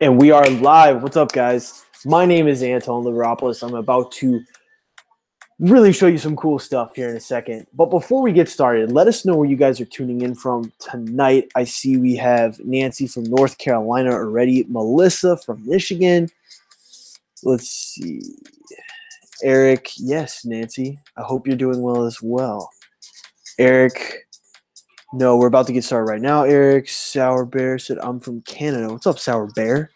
And we are live. What's up, guys? My name is Anton Liveropoulos. I'm about to really show you some cool stuff here in a second. But before we get started, let us know where you guys are tuning in from tonight. I see we have Nancy from North Carolina already, Melissa from Michigan. Let's see. Eric, yes, Nancy. I hope you're doing well as well. Eric, no, we're about to get started right now. Eric, Sour Bear said, I'm from Canada. What's up, Sour Bear?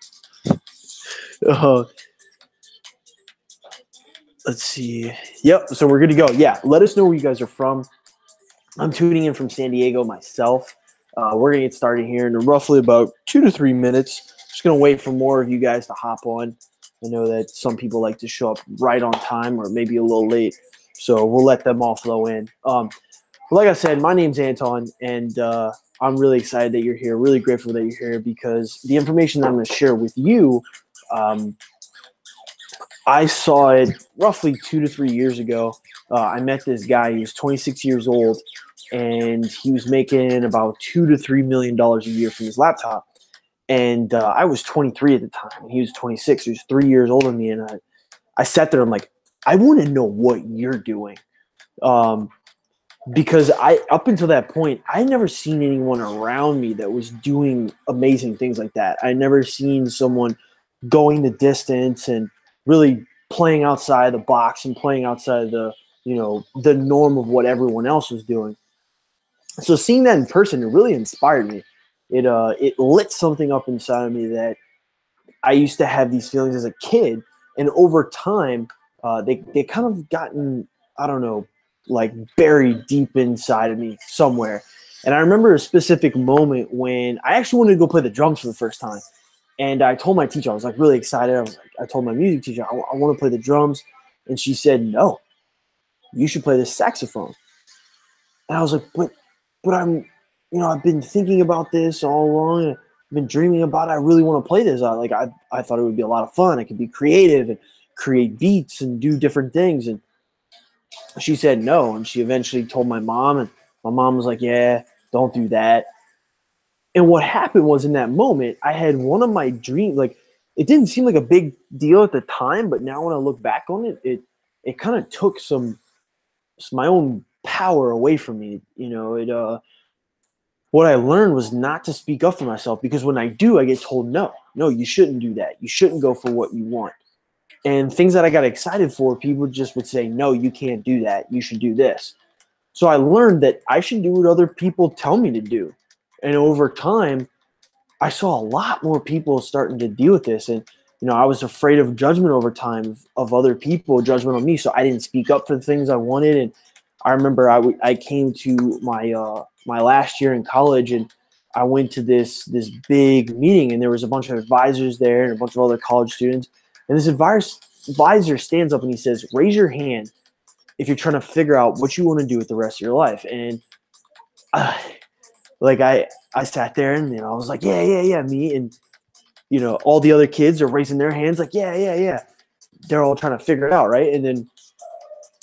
Let's see. Yep, so we're good to go. Yeah, let us know where you guys are from. I'm tuning in from San Diego myself. We're going to get started here in roughly about 2 to 3 minutes. Just going to wait for more of you guys to hop on. I know that some people like to show up right on time or maybe a little late, so we'll let them all flow in. But like I said, my name's Anton, and I'm really excited that you're here, really grateful that you're here because the information that I'm going to share with you I saw it roughly 2 to 3 years ago. I met this guy. He was 26 years old, and he was making about $2 to $3 million a year from his laptop. And I was 23 at the time, and he was 26. He was 3 years older than me, and I sat there. I'm like, I want to know what you're doing, because up until that point, I never seen anyone around me that was doing amazing things like that. I never seen someone going the distance and really playing outside the box and playing outside the norm of what everyone else was doing. So seeing that in person, it really inspired me. It lit something up inside of me that I used to have these feelings as a kid, and over time, they kind of gotten, I don't know, like buried deep inside of me somewhere. And I remember a specific moment when I actually wanted to go play the drums for the first time. And I told my teacher, I was like really excited. I told my music teacher, I want to play the drums. And she said, no, you should play the saxophone. And I was like, but I've been thinking about this all along. I've been dreaming about it. I really want to play this. I thought it would be a lot of fun. I could be creative and create beats and do different things. And she said no. And she eventually told my mom, and my mom was like, yeah, don't do that. And what happened was in that moment, I had one of my dreams. Like, it didn't seem like a big deal at the time, but now when I look back on it, it kind of took my own power away from me. What I learned was not to speak up for myself, because when I do, I get told no, you shouldn't do that. You shouldn't go for what you want. And things that I got excited for, people just would say, no, you can't do that. You should do this. So I learned that I should do what other people tell me to do. And over time, I saw a lot more people starting to deal with this. And, I was afraid of judgment over time of other people, judgment on me. So I didn't speak up for the things I wanted. And I remember I came to my last year in college, and I went to this big meeting, and there was a bunch of advisors there and a bunch of other college students. And this advisor stands up and he says, raise your hand if you're trying to figure out what you want to do with the rest of your life. And I sat there, and I was like, yeah, me. And all the other kids are raising their hands like, yeah. They're all trying to figure it out, right? And then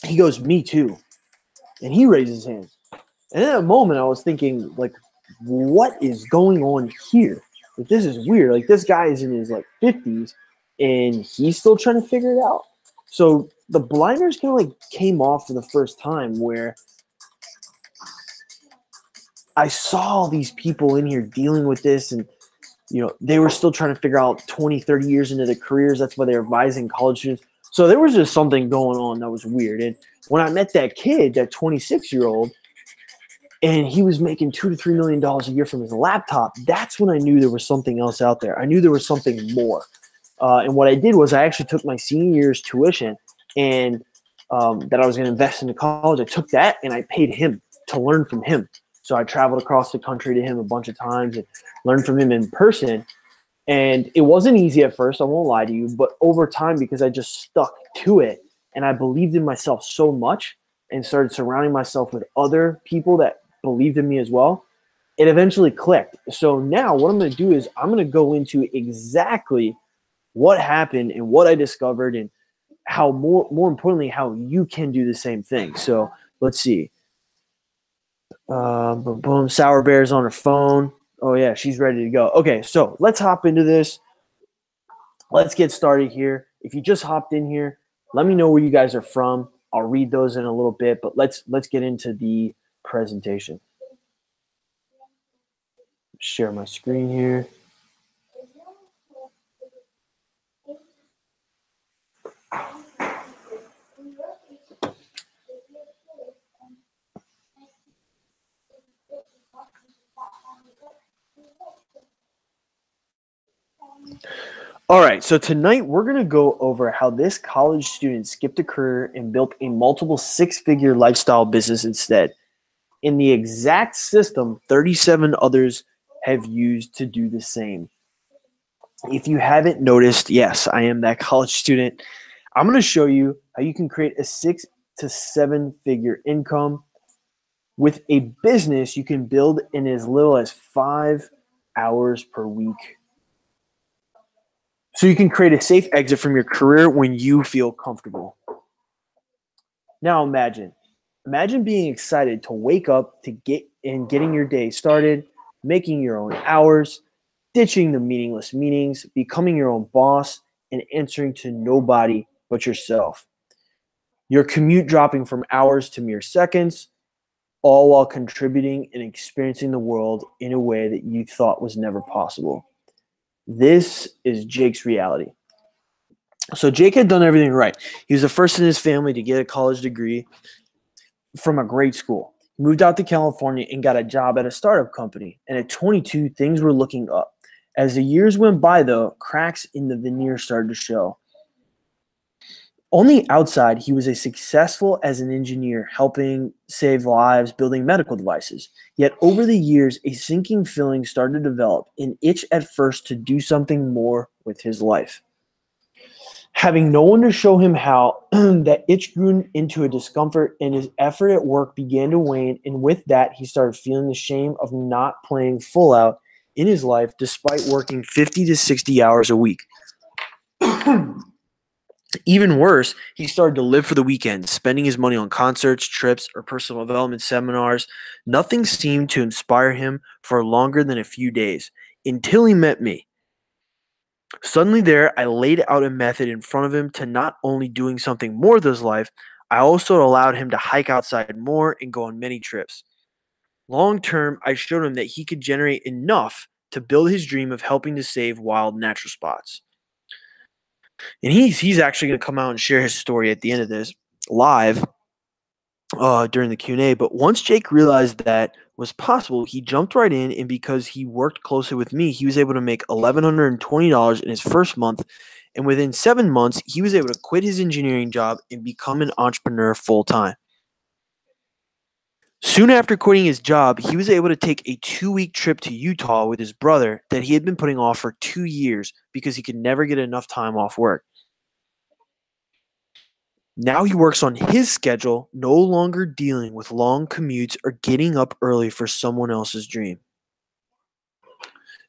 he goes, me too. And he raises his hand. And in that moment, I was thinking, like, what is going on here? Like, this is weird. Like, this guy is in his 50s, and he's still trying to figure it out. So the blinders kind of came off for the first time, where I saw these people in here dealing with this, and they were still trying to figure out 20, 30 years into their careers. That's why they're advising college students. So there was just something going on that was weird. And when I met that kid, that 26-year-old, and he was making $2 to $3 million a year from his laptop, that's when I knew there was something else out there. I knew there was something more. And what I did was I actually took my senior year's tuition and that I was going to invest into college. I took that and I paid him to learn from him. So I traveled across the country to him a bunch of times and learned from him in person. And it wasn't easy at first, I won't lie to you, but over time, because I just stuck to it and I believed in myself so much and started surrounding myself with other people that believed in me as well, it eventually clicked. So now what I'm going to do is I'm going to go into exactly what happened and what I discovered, and how more importantly, how you can do the same thing. So let's see. Boom, Sour Bear's on her phone. Oh yeah, she's ready to go. Okay, so let's hop into this. let's get started here. If you just hopped in here, let me know where you guys are from. I'll read those in a little bit, but let's get into the presentation. Share my screen here. All right, so tonight we're going to go over how this college student skipped a career and built a multiple six-figure lifestyle business instead, in the exact system 37 others have used to do the same. If you haven't noticed, yes, I am that college student. I'm going to show you how you can create a 6 to 7 figure income with a business you can build in as little as 5 hours per week. So you can create a safe exit from your career when you feel comfortable. Now imagine being excited to wake up to getting your day started, making your own hours, ditching the meaningless meetings, becoming your own boss, and answering to nobody but yourself. Your commute dropping from hours to mere seconds, all while contributing and experiencing the world in a way that you thought was never possible. This is Jake's reality. So Jake had done everything right. He was the first in his family to get a college degree from a great school. He moved out to California and got a job at a startup company. And at 22, things were looking up. As the years went by, though, cracks in the veneer started to show. On the outside, he was as successful as an engineer, helping save lives, building medical devices. Yet over the years, a sinking feeling started to develop, an itch at first to do something more with his life. Having no one to show him how, that itch grew into a discomfort, and his effort at work began to wane. And with that, he started feeling the shame of not playing full out in his life despite working 50 to 60 hours a week. Even worse, he started to live for the weekend, spending his money on concerts, trips, or personal development seminars. Nothing seemed to inspire him for longer than a few days, until he met me. Suddenly there, I laid out a method in front of him to not only doing something more with his life, I also allowed him to hike outside more and go on many trips. Long term, I showed him that he could generate enough to build his dream of helping to save wild natural spots. And he's actually going to come out and share his story at the end of this live during the Q&A. But once Jake realized that was possible, he jumped right in, and because he worked closely with me, he was able to make $1,120 in his first month. And within 7 months, he was able to quit his engineering job and become an entrepreneur full-time. Soon after quitting his job, he was able to take a 2-week trip to Utah with his brother that he had been putting off for 2 years because he could never get enough time off work. Now he works on his schedule, no longer dealing with long commutes or getting up early for someone else's dream.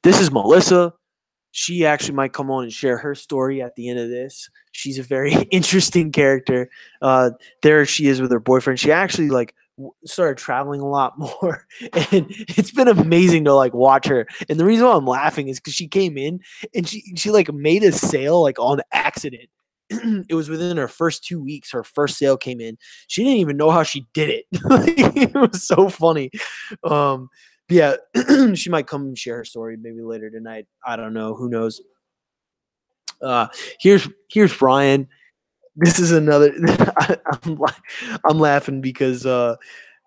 This is Melissa. She actually might come on and share her story at the end of this. She's a very interesting character. There she is with her boyfriend. She actually started traveling a lot more, and it's been amazing to watch her. And the reason why I'm laughing is because she came in and she made a sale on accident. It was within her first 2 weeks. Her first sale came in. She didn't even know how she did it. It was so funny. Yeah, she might come and share her story maybe later tonight. I don't know. Who knows? Here's Brian. This is another. I'm laughing because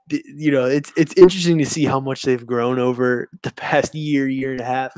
it's interesting to see how much they've grown over the past year and a half.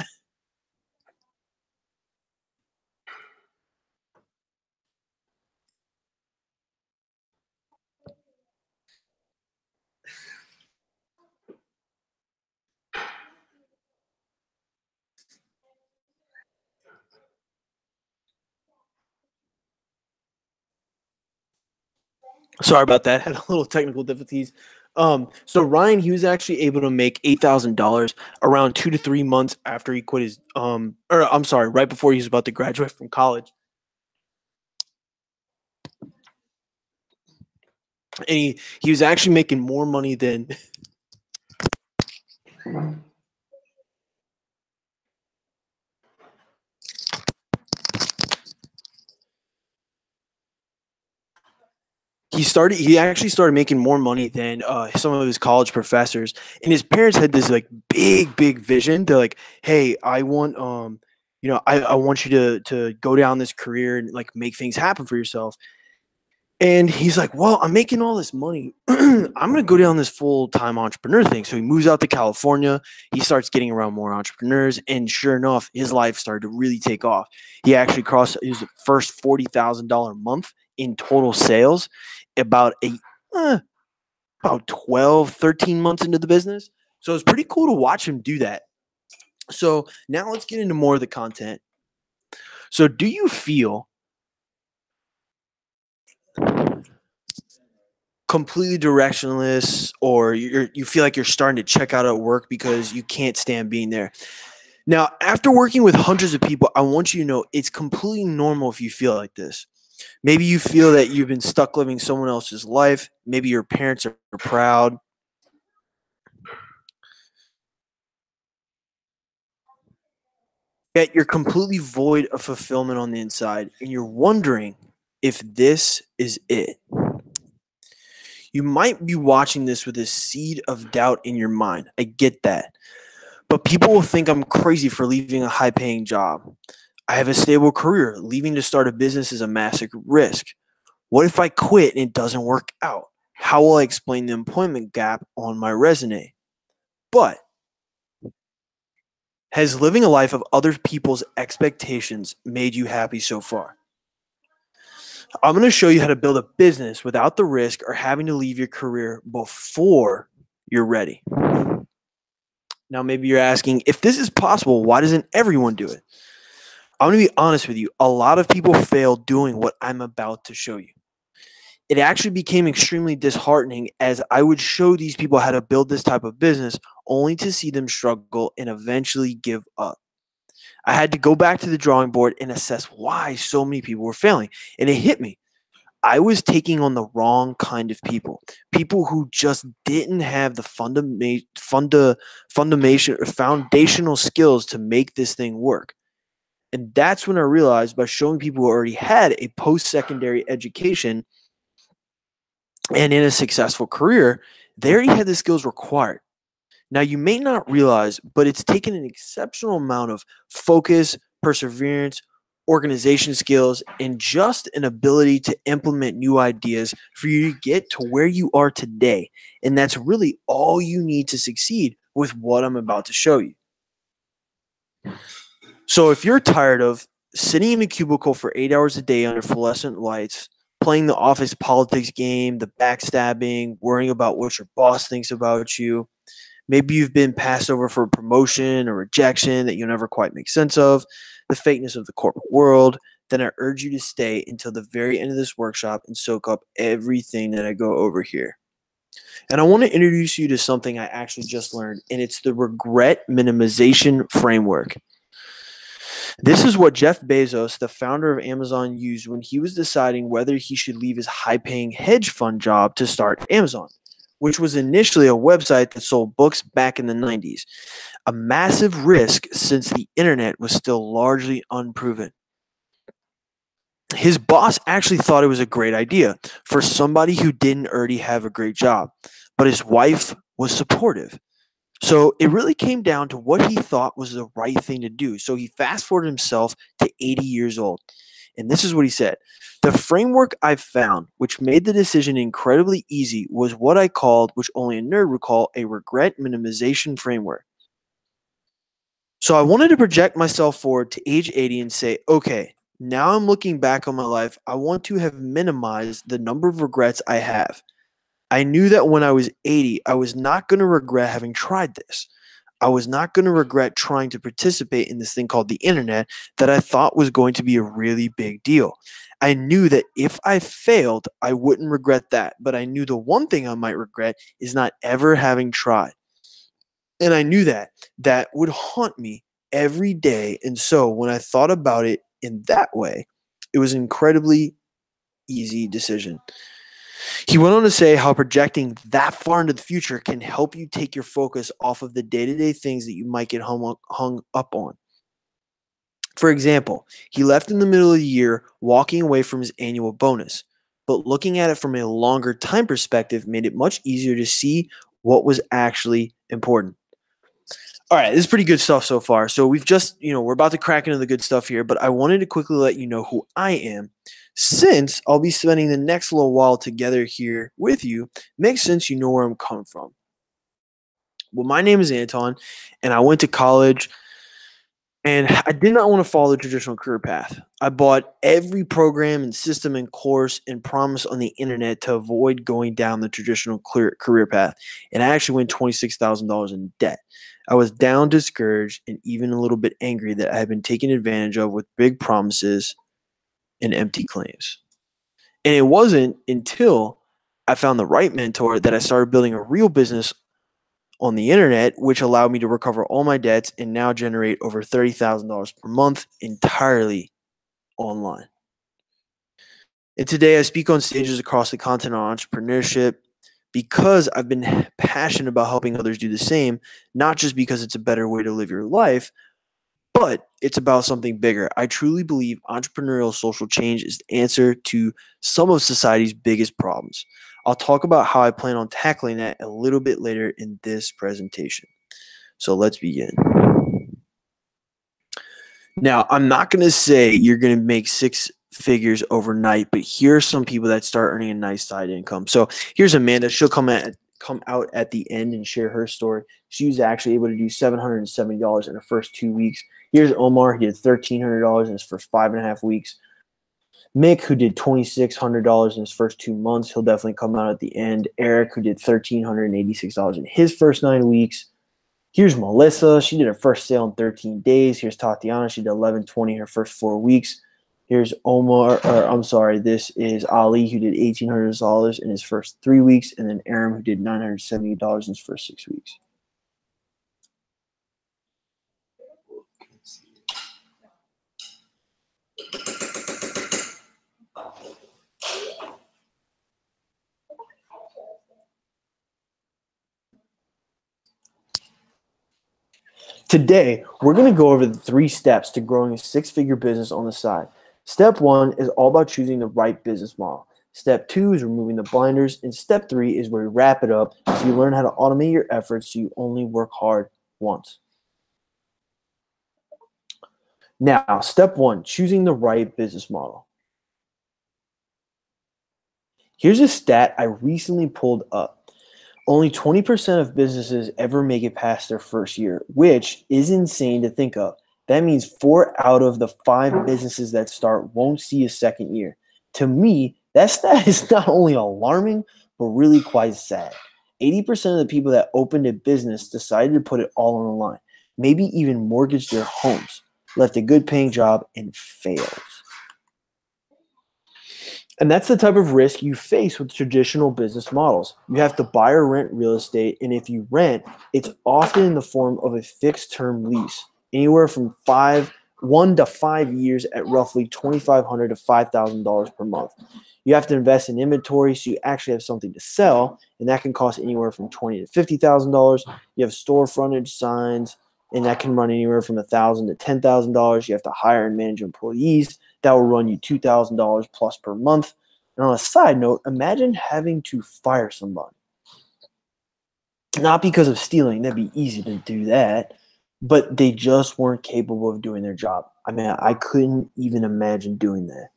Sorry about that. Had a little technical difficulties. So Ryan, he was actually able to make $8,000 around 2 to 3 months after he quit his right before he was about to graduate from college. And he was actually making more money than he actually started making more money than some of his college professors, and his parents had this like big vision. They're like, hey, I want I want you to go down this career and like make things happen for yourself. And he's like, well, I'm making all this money. I'm going to go down this full-time entrepreneur thing. So he moves out to California. He starts getting around more entrepreneurs. And sure enough, his life started to really take off. He actually crossed his first $40,000 a month in total sales about 12, 13 months into the business. So it's pretty cool to watch him do that. So now let's get into more of the content. So do you feel completely directionless, or you feel like you're starting to check out at work because you can't stand being there? Now, after working with hundreds of people, I want you to know it's completely normal if you feel like this. Maybe you feel that you've been stuck living someone else's life. Maybe your parents are proud. Yet you're completely void of fulfillment on the inside, and you're wondering if this is it. You might be watching this with a seed of doubt in your mind. I get that. But people will think I'm crazy for leaving a high paying job. I have a stable career. Leaving to start a business is a massive risk. What if I quit and it doesn't work out? How will I explain the employment gap on my resume? But has living a life of other people's expectations made you happy so far? I'm going to show you how to build a business without the risk or having to leave your career before you're ready. Now, maybe you're asking, if this is possible, why doesn't everyone do it? I'm going to be honest with you. A lot of people fail doing what I'm about to show you. It actually became extremely disheartening as I would show these people how to build this type of business only to see them struggle and eventually give up. I had to go back to the drawing board and assess why so many people were failing. And it hit me. I was taking on the wrong kind of people who just didn't have the foundational skills to make this thing work. And that's when I realized, by showing people who already had a post-secondary education and in a successful career, they already had the skills required. Now, you may not realize, but it's taken an exceptional amount of focus, perseverance, organization skills, and just an ability to implement new ideas for you to get to where you are today. And that's really all you need to succeed with what I'm about to show you. So if you're tired of sitting in a cubicle for 8 hours a day under fluorescent lights, playing the office politics game, the backstabbing, worrying about what your boss thinks about you, maybe you've been passed over for a promotion or rejection that you'll never quite make sense of, the fakeness of the corporate world, then I urge you to stay until the very end of this workshop and soak up everything that I go over here. And I want to introduce you to something I actually just learned, and it's the regret minimization framework. This is what Jeff Bezos, the founder of Amazon, used when he was deciding whether he should leave his high-paying hedge fund job to start Amazon, which was initially a website that sold books back in the 90s. A massive risk since the internet was still largely unproven. His boss actually thought it was a great idea for somebody who didn't already have a great job, but his wife was supportive. So it really came down to what he thought was the right thing to do. So he fast forwarded himself to 80 years old. And this is what he said. The framework I've found, which made the decision incredibly easy, was what I called, which only a nerd would call, a regret minimization framework. So I wanted to project myself forward to age 80 and say, okay, now I'm looking back on my life. I want to have minimized the number of regrets I have. I knew that when I was 80, I was not going to regret having tried this. I was not going to regret trying to participate in this thing called the internet that I thought was going to be a really big deal. I knew that if I failed, I wouldn't regret that. But I knew the one thing I might regret is not ever having tried. And I knew that would haunt me every day. And so when I thought about it in that way, it was an incredibly easy decision. He went on to say how projecting that far into the future can help you take your focus off of the day-to-day things that you might get hung up on. For example, he left in the middle of the year walking away from his annual bonus. but looking at it from a longer time perspective made it much easier to see what was actually important. All right, this is pretty good stuff so far. So we've just, we're about to crack into the good stuff here, but I wanted to quickly let you know who I am. Since I'll be spending the next little while together here with you, makes sense you know where I'm coming from. Well, my name is Anton, and I went to college, and I did not want to follow the traditional career path. I bought every program and system and course and promise on the internet to avoid going down the traditional career path, and I actually went $26,000 in debt. I was down, discouraged, and even a little bit angry that I had been taken advantage of with big promises and empty claims. And it wasn't until I found the right mentor that I started building a real business on the internet, which allowed me to recover all my debts and now generate over $30,000 per month entirely online. And today I speak on stages across the continent on entrepreneurship because I've been passionate about helping others do the same, not just because it's a better way to live your life, but it's about something bigger. I truly believe entrepreneurial social change is the answer to some of society's biggest problems. I'll talk about how I plan on tackling that a little bit later in this presentation. So let's begin. Now, I'm not going to say you're going to make six figures overnight, but here are some people that start earning a nice side income. So here's Amanda. She'll come out at the end and share her story. She was actually able to do $770 in her first 2 weeks. Here's Omar. He did $1,300 in his first 5.5 weeks. Mick, who did $2,600 in his first 2 months. He'll definitely come out at the end. Eric, who did $1,386 in his first 9 weeks. Here's Melissa. She did her first sale in 13 days. Here's Tatiana. She did $1,120 in her first 4 weeks. Here's this is Ali, who did $1,800 in his first 3 weeks. And then Aram, who did $970 in his first 6 weeks. Today, we're going to go over the 3 steps to growing a 6-figure business on the side. Step 1 is all about choosing the right business model. Step 2 is removing the blinders. And step 3 is where you wrap it up so you learn how to automate your efforts so you only work hard once. Now, step 1, choosing the right business model. Here's a stat I recently pulled up. Only 20% of businesses ever make it past their first year, which is insane to think of. That means 4 out of the 5 businesses that start won't see a second year. To me, that stat is not only alarming, but really quite sad. 80% of the people that opened a business decided to put it all on the line, maybe even mortgaged their homes, left a good paying job, and failed. And that's the type of risk you face with traditional business models. You have to buy or rent real estate, and if you rent, it's often in the form of a fixed-term lease, anywhere from 1 to 5 years at roughly $2,500 to $5,000 per month. You have to invest in inventory so you actually have something to sell, and that can cost anywhere from $20,000 to $50,000. You have store frontage, signs, and that can run anywhere from $1,000 to $10,000. You have to hire and manage employees. That will run you $2,000 plus per month. And on a side note, imagine having to fire somebody. Not because of stealing, that'd be easy to do that, but they just weren't capable of doing their job. I mean, I couldn't even imagine doing that.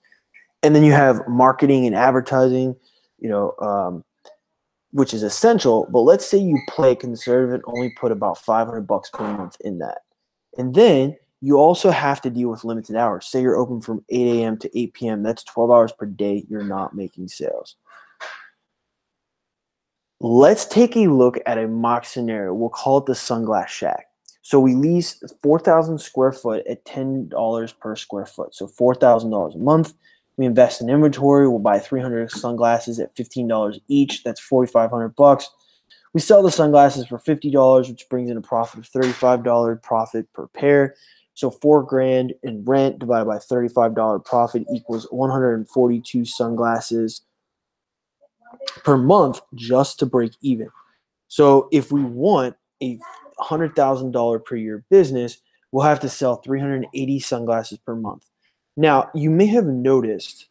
And then you have marketing and advertising, which is essential. But let's say you play conservative and only put about $500 per month in that. And then you also have to deal with limited hours. Say you're open from 8 a.m. to 8 p.m. That's 12 hours per day. You're not making sales. Let's take a look at a mock scenario. We'll call it the Sunglass Shack. So we lease 4,000 square foot at $10 per square foot. So $4,000 a month. We invest in inventory. We'll buy 300 sunglasses at $15 each. That's $4,500. We sell the sunglasses for $50, which brings in a profit of $35 profit per pair. So $4,000 in rent divided by $35 profit equals 142 sunglasses per month just to break even. So if we want a $100,000 per year business, we'll have to sell 380 sunglasses per month. Now, you may have noticed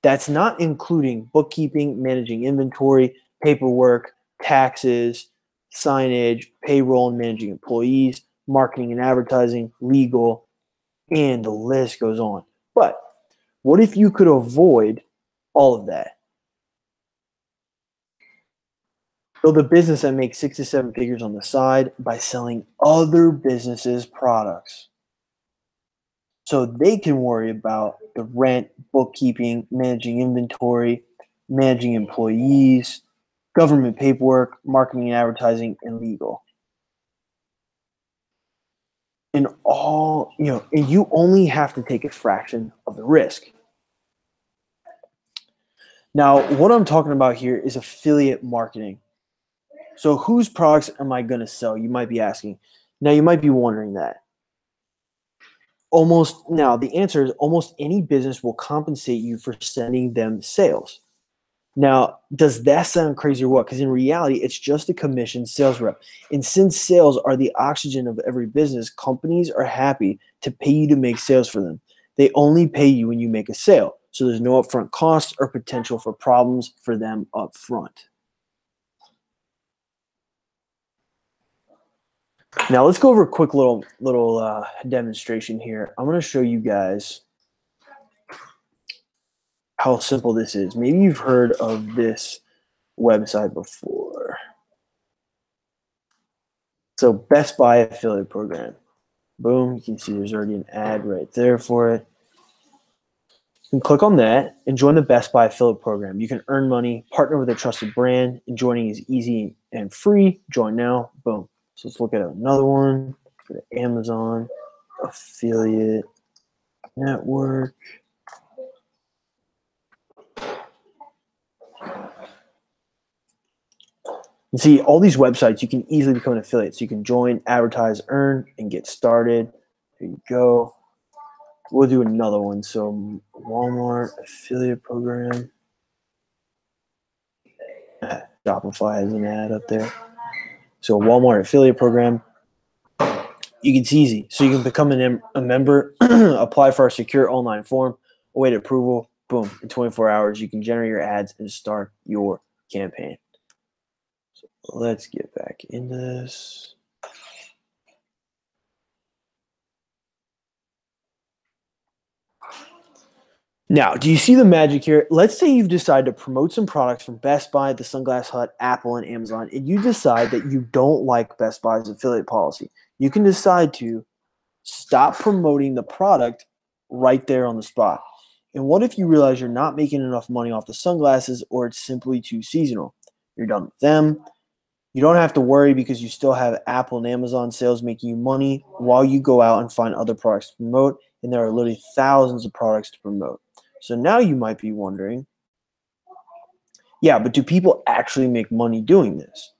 That's not including bookkeeping, managing inventory, paperwork, taxes, signage, payroll and managing employees, marketing and advertising, legal, and the list goes on. But what if you could avoid all of that? Build a business that makes 6 to 7 figures on the side by selling other businesses' products. So they can worry about the rent, bookkeeping, managing inventory, managing employees, government paperwork, marketing and advertising, and legal. And and you only have to take a fraction of the risk. Now, what I'm talking about here is affiliate marketing. So whose products am I going to sell? You might be asking. Now, you might be wondering that. The answer is almost any business will compensate you for sending them sales. Now, does that sound crazy or what? Because in reality, it's just a commission sales rep. And since sales are the oxygen of every business, companies are happy to pay you to make sales for them. They only pay you when you make a sale. So there's no upfront costs or potential for problems for them up front. Now let's go over a quick little demonstration here. I'm going to show you guys how simple this is. Maybe you've heard of this website before. So Best Buy affiliate program. Boom, you can see there's already an ad right there for it. You can click on that and join the Best Buy affiliate program. You can earn money, partner with a trusted brand, and joining is easy and free. Join now. Boom. So let's look at another one. Go to Amazon affiliate network. You see all these websites, you can easily become an affiliate. So you can join, advertise, earn, and get started. Here you go. We'll do another one. So Walmart affiliate program. Shopify has an ad up there. So Walmart affiliate program. It's easy. So you can become a member, apply for our secure online form, await approval. Boom. In 24 hours, you can generate your ads and start your campaign. So let's get back into this. Now, do you see the magic here? Let's say you've decided to promote some products from Best Buy, the Sunglass Hut, Apple, and Amazon, and you decide that you don't like Best Buy's affiliate policy. You can decide to stop promoting the product right there on the spot. And what if you realize you're not making enough money off the sunglasses, or it's simply too seasonal? You're done with them. You don't have to worry because you still have Apple and Amazon sales making you money while you go out and find other products to promote, and there are literally thousands of products to promote. So now you might be wondering, yeah, but do people actually make money doing this?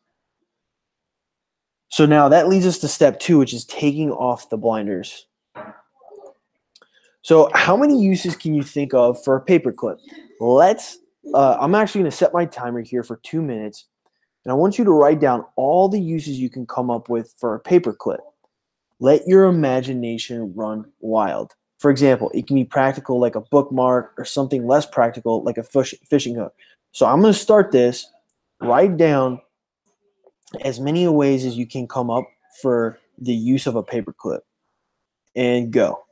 So now that leads us to step 2, which is taking off the blinders. So how many uses can you think of for a paperclip? I'm actually going to set my timer here for 2 minutes, and I want you to write down all the uses you can come up with for a paperclip. Let your imagination run wild. For example, it can be practical like a bookmark, or something less practical like a fishing hook. So I'm going to start this. Write down as many ways as you can come up for the use of a paperclip, and go.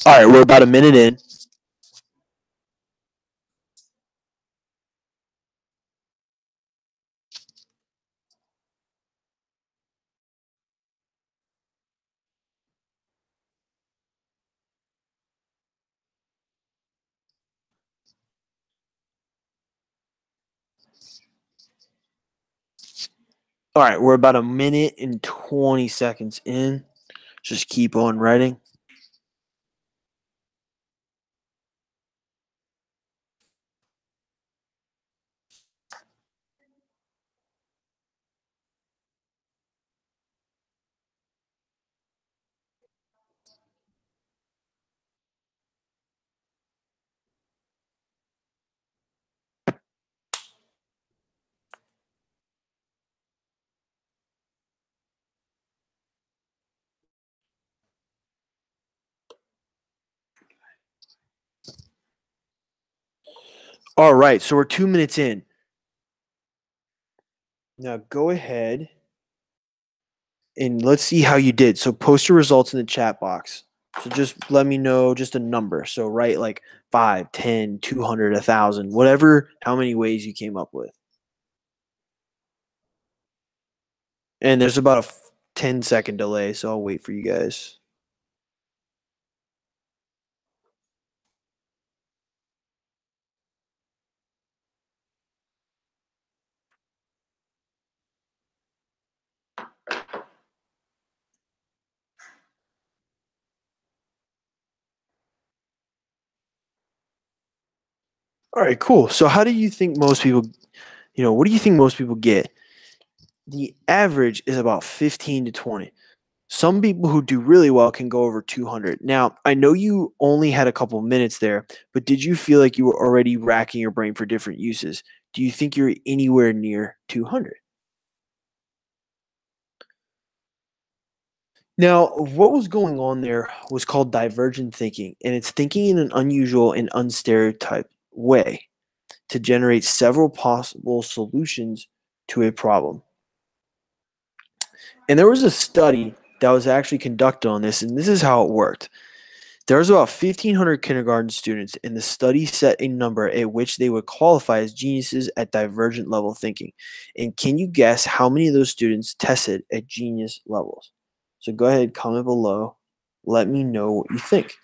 All right, we're about a minute in. All right, we're about 1:20 in. Just keep on writing. All right, so we're 2 minutes in. Now go ahead and let's see how you did. So post your results in the chat box. So just let me know just a number. So write like 5, 10, 200, 1,000, whatever, how many ways you came up with. And there's about a 10-second delay, so I'll wait for you guys. All right, cool. So how do you think most people, what do you think most people get? The average is about 15 to 20. Some people who do really well can go over 200. Now, I know you only had a couple minutes there, but did you feel like you were already racking your brain for different uses? Do you think you're anywhere near 200? Now, what was going on there was called divergent thinking, and it's thinking in an unusual and unstereotyped way to generate several possible solutions to a problem. And there was a study that was actually conducted on this, and this is how it worked. There was about 1,500 kindergarten students, and the study set a number at which they would qualify as geniuses at divergent level thinking. And can you guess how many of those students tested at genius levels? So go ahead, comment below. Let me know what you think.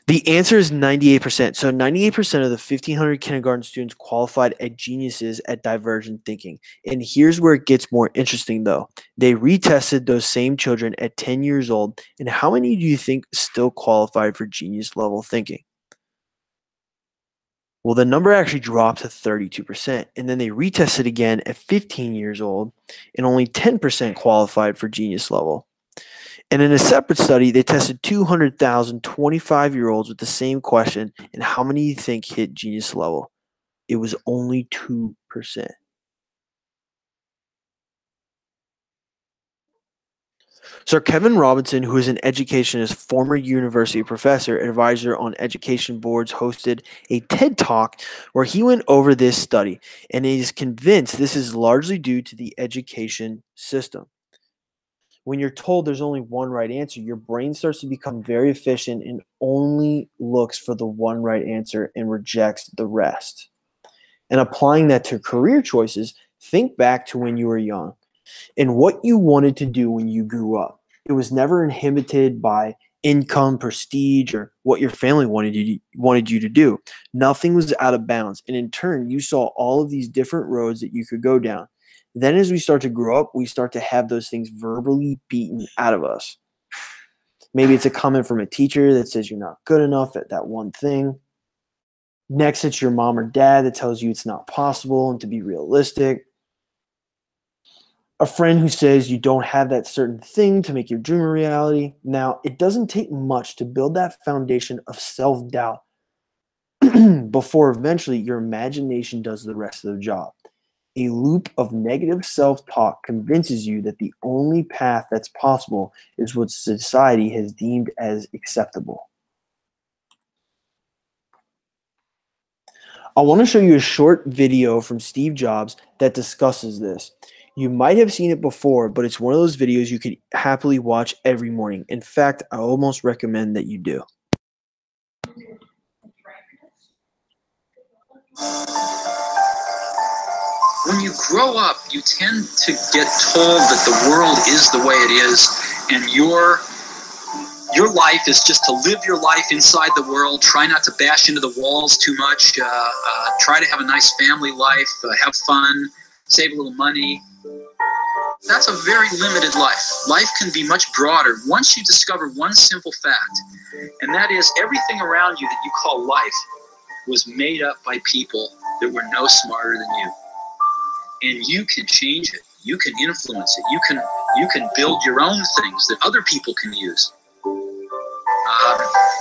The answer is 98%. So 98% of the 1,500 kindergarten students qualified as geniuses at divergent thinking. And here's where it gets more interesting, though. They retested those same children at 10 years old. And how many do you think still qualified for genius level thinking? Well, the number actually dropped to 32%. And then they retested again at 15 years old, and only 10% qualified for genius level. And in a separate study, they tested 200,000 25-year-olds with the same question, and how many do you think hit genius level? It was only 2%. Sir Kevin Robinson, who is an educationist, former university professor, advisor on education boards, hosted a TED Talk where he went over this study, and he is convinced this is largely due to the education system. When you're told there's only one right answer, your brain starts to become very efficient and only looks for the one right answer and rejects the rest. And applying that to career choices, think back to when you were young and what you wanted to do when you grew up. It was never inhibited by income, prestige, or what your family wanted you to do. Nothing was out of bounds. And in turn, you saw all of these different roads that you could go down. Then as we start to grow up, we start to have those things verbally beaten out of us. Maybe it's a comment from a teacher that says you're not good enough at that one thing. Next, it's your mom or dad that tells you it's not possible and to be realistic. A friend who says you don't have that certain thing to make your dream a reality. Now, it doesn't take much to build that foundation of self-doubt before eventually your imagination does the rest of the job. A loop of negative self-talk convinces you that the only path that's possible is what society has deemed as acceptable. I want to show you a short video from Steve Jobs that discusses this. You might have seen it before, but it's one of those videos you could happily watch every morning. In fact, I almost recommend that you do. When you grow up, you tend to get told that the world is the way it is, and Your life is just to live your life inside the world. Try not to bash into the walls too much. Try to have a nice family life. Have fun. Save a little money. That's a very limited life. Life can be much broader once you discover one simple fact, and that is everything around you that you call life was made up by people that were no smarter than you. And you can change it. You can influence it. You can build your own things that other people can use.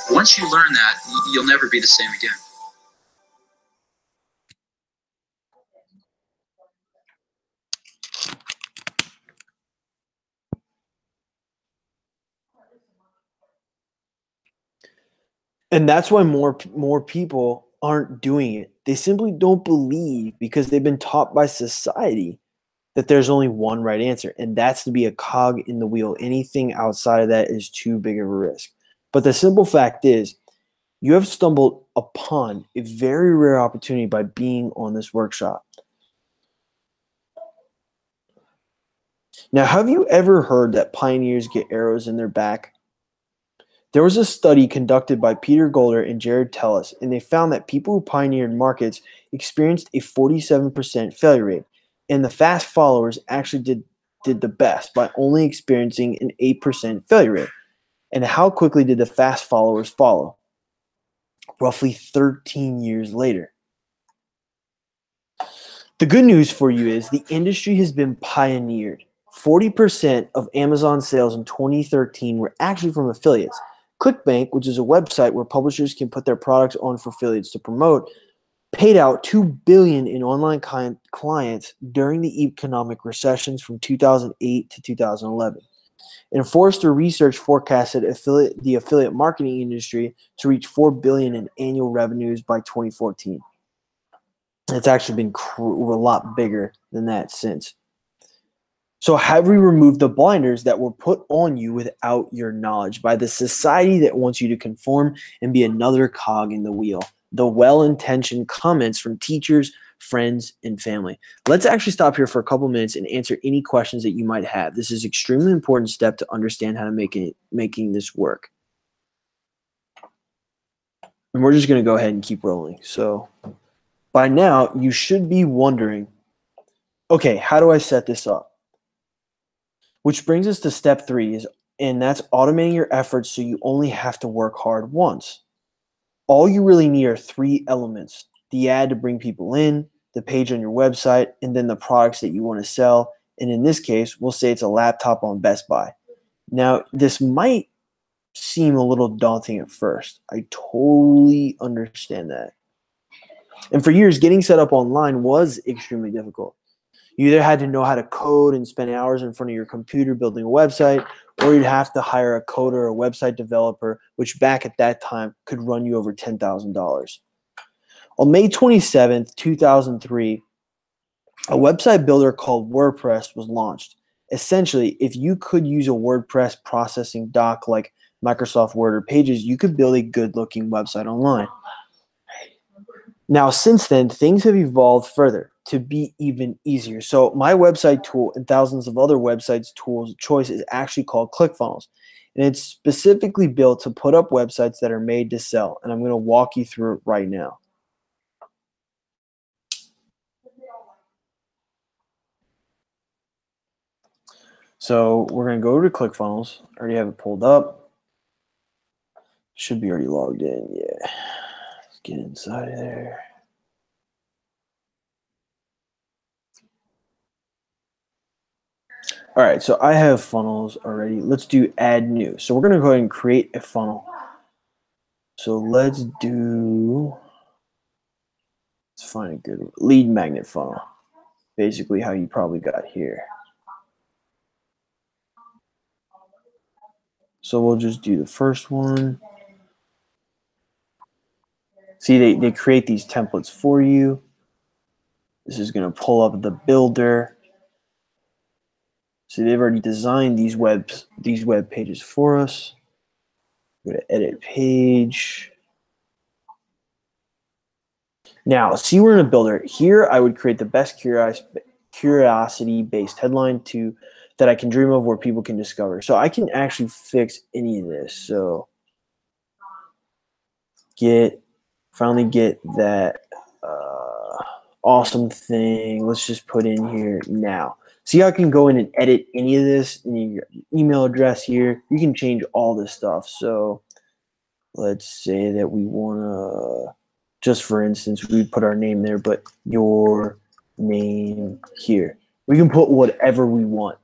Once you learn that, you'll never be the same again. And that's why more people aren't doing it. They simply don't believe because they've been taught by society that there's only one right answer, and that's to be a cog in the wheel. Anything outside of that is too big of a risk. But the simple fact is, you have stumbled upon a very rare opportunity by being on this workshop. Now, have you ever heard that pioneers get arrows in their back? There was a study conducted by Peter Golder and Jared Tellis, and they found that people who pioneered markets experienced a 47% failure rate, and the fast followers actually did the best by only experiencing an 8% failure rate. And how quickly did the fast followers follow? Roughly 13 years later. The good news for you is the industry has been pioneered. 40% of Amazon sales in 2013 were actually from affiliates. ClickBank, which is a website where publishers can put their products on for affiliates to promote, paid out $2 billion in online clients during the economic recessions from 2008 to 2011. And Forrester Research forecasted the affiliate marketing industry to reach $4 billion in annual revenues by 2014. It's actually been a lot bigger than that since. So have we removed the blinders that were put on you without your knowledge by the society that wants you to conform and be another cog in the wheel? The well-intentioned comments from teachers, friends, and family. Let's actually stop here for a couple minutes and answer any questions that you might have. This is an extremely important step to understand how to making this work. And we're just going to go ahead and keep rolling. So by now, you should be wondering, okay, how do I set this up? Which brings us to step 3, and that's automating your efforts so you only have to work hard once. All you really need are 3 elements: the ad to bring people in, the page on your website, and then the products that you want to sell. And in this case, we'll say it's a laptop on Best Buy. Now, this might seem a little daunting at first. I totally understand that. And for years, getting set up online was extremely difficult. You either had to know how to code and spend hours in front of your computer building a website, or you'd have to hire a coder or a website developer, which back at that time could run you over $10,000. On May 27th, 2003, a website builder called WordPress was launched. Essentially, if you could use a WordPress processing dock like Microsoft Word or Pages, you could build a good-looking website online. Now, since then, things have evolved further to be even easier. So my website tool and thousands of other websites tools choice is actually called ClickFunnels. And it's specifically built to put up websites that are made to sell. And I'm going to walk you through it right now. So we're going to go to ClickFunnels. I already have it pulled up. Should be already logged in. Yeah. Let's get inside of there. All right, so I have funnels already. Let's do add new. So we're going to go ahead and create a funnel. So let's find a good lead magnet funnel. Basically how you probably got here. So we'll just do the first one. See, they create these templates for you. This is going to pull up the builder. So they've already designed these web pages for us. Go to edit page. Now, see, we're in a builder. Here, I would create the best curiosity-based headline to that I can dream of where people can discover. So I can actually fix any of this. So finally get that awesome thing. Let's just put in here now. See how I can go in and edit any of this in your email address here. You can change all this stuff. So let's say that we want to, just for instance, we put our name there, but your name here. We can put whatever we want.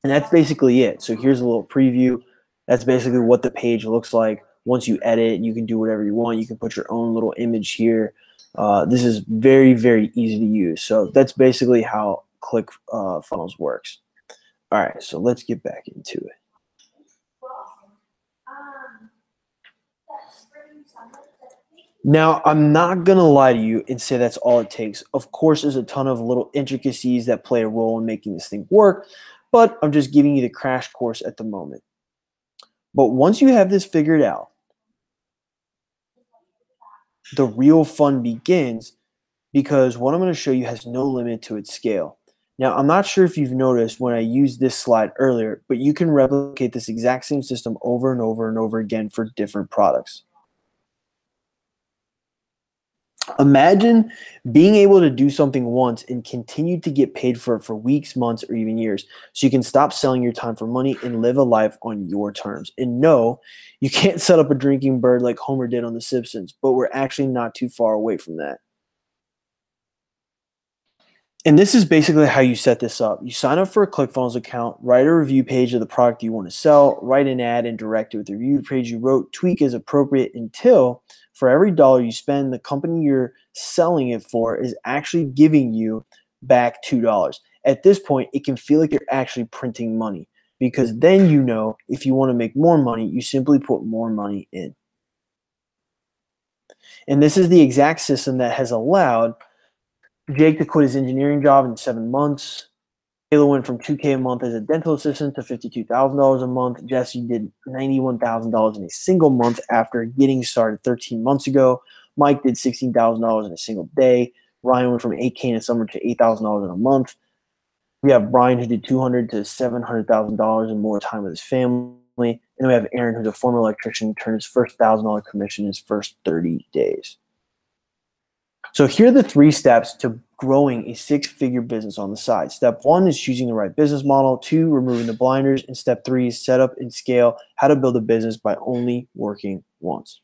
And that's basically it. So here's a little preview. That's basically what the page looks like. Once you edit, you can do whatever you want. You can put your own little image here. This is very, very easy to use. So that's basically how ClickFunnels works. All right, so let's get back into it. Now, I'm not going to lie to you and say that's all it takes. Of course, there's a ton of little intricacies that play a role in making this thing work, but I'm just giving you the crash course at the moment. But once you have this figured out, the real fun begins, because what I'm going to show you has no limit to its scale. Now, I'm not sure if you've noticed when I used this slide earlier, but you can replicate this exact same system over and over and over again for different products. Imagine being able to do something once and continue to get paid for it for weeks, months, or even years. So you can stop selling your time for money and live a life on your terms. And no, you can't set up a drinking bird like Homer did on The Simpsons, but we're actually not too far away from that. And this is basically how you set this up. You sign up for a ClickFunnels account, write a review page of the product you want to sell, write an ad and direct it with the review page you wrote, tweak as appropriate until for every dollar you spend, the company you're selling it for is actually giving you back $2. At this point, it can feel like you're actually printing money, because then you know if you want to make more money, you simply put more money in. And this is the exact system that has allowed Jake to quit his engineering job in 7 months. Taylor went from $2K a month as a dental assistant to $52,000 a month. Jesse did $91,000 in a single month after getting started 13 months ago. Mike did $16,000 in a single day. Ryan went from $8K in a summer to $8,000 in a month. We have Brian who did $200,000 to $700,000 in more time with his family. And then we have Aaron, who's a former electrician, who turned his first $1,000 commission in his first 30 days. So here are the 3 steps to growing a 6-figure business on the side. Step 1 is choosing the right business model. 2, removing the blinders. And step 3 is set up and scale how to build a business by only working once.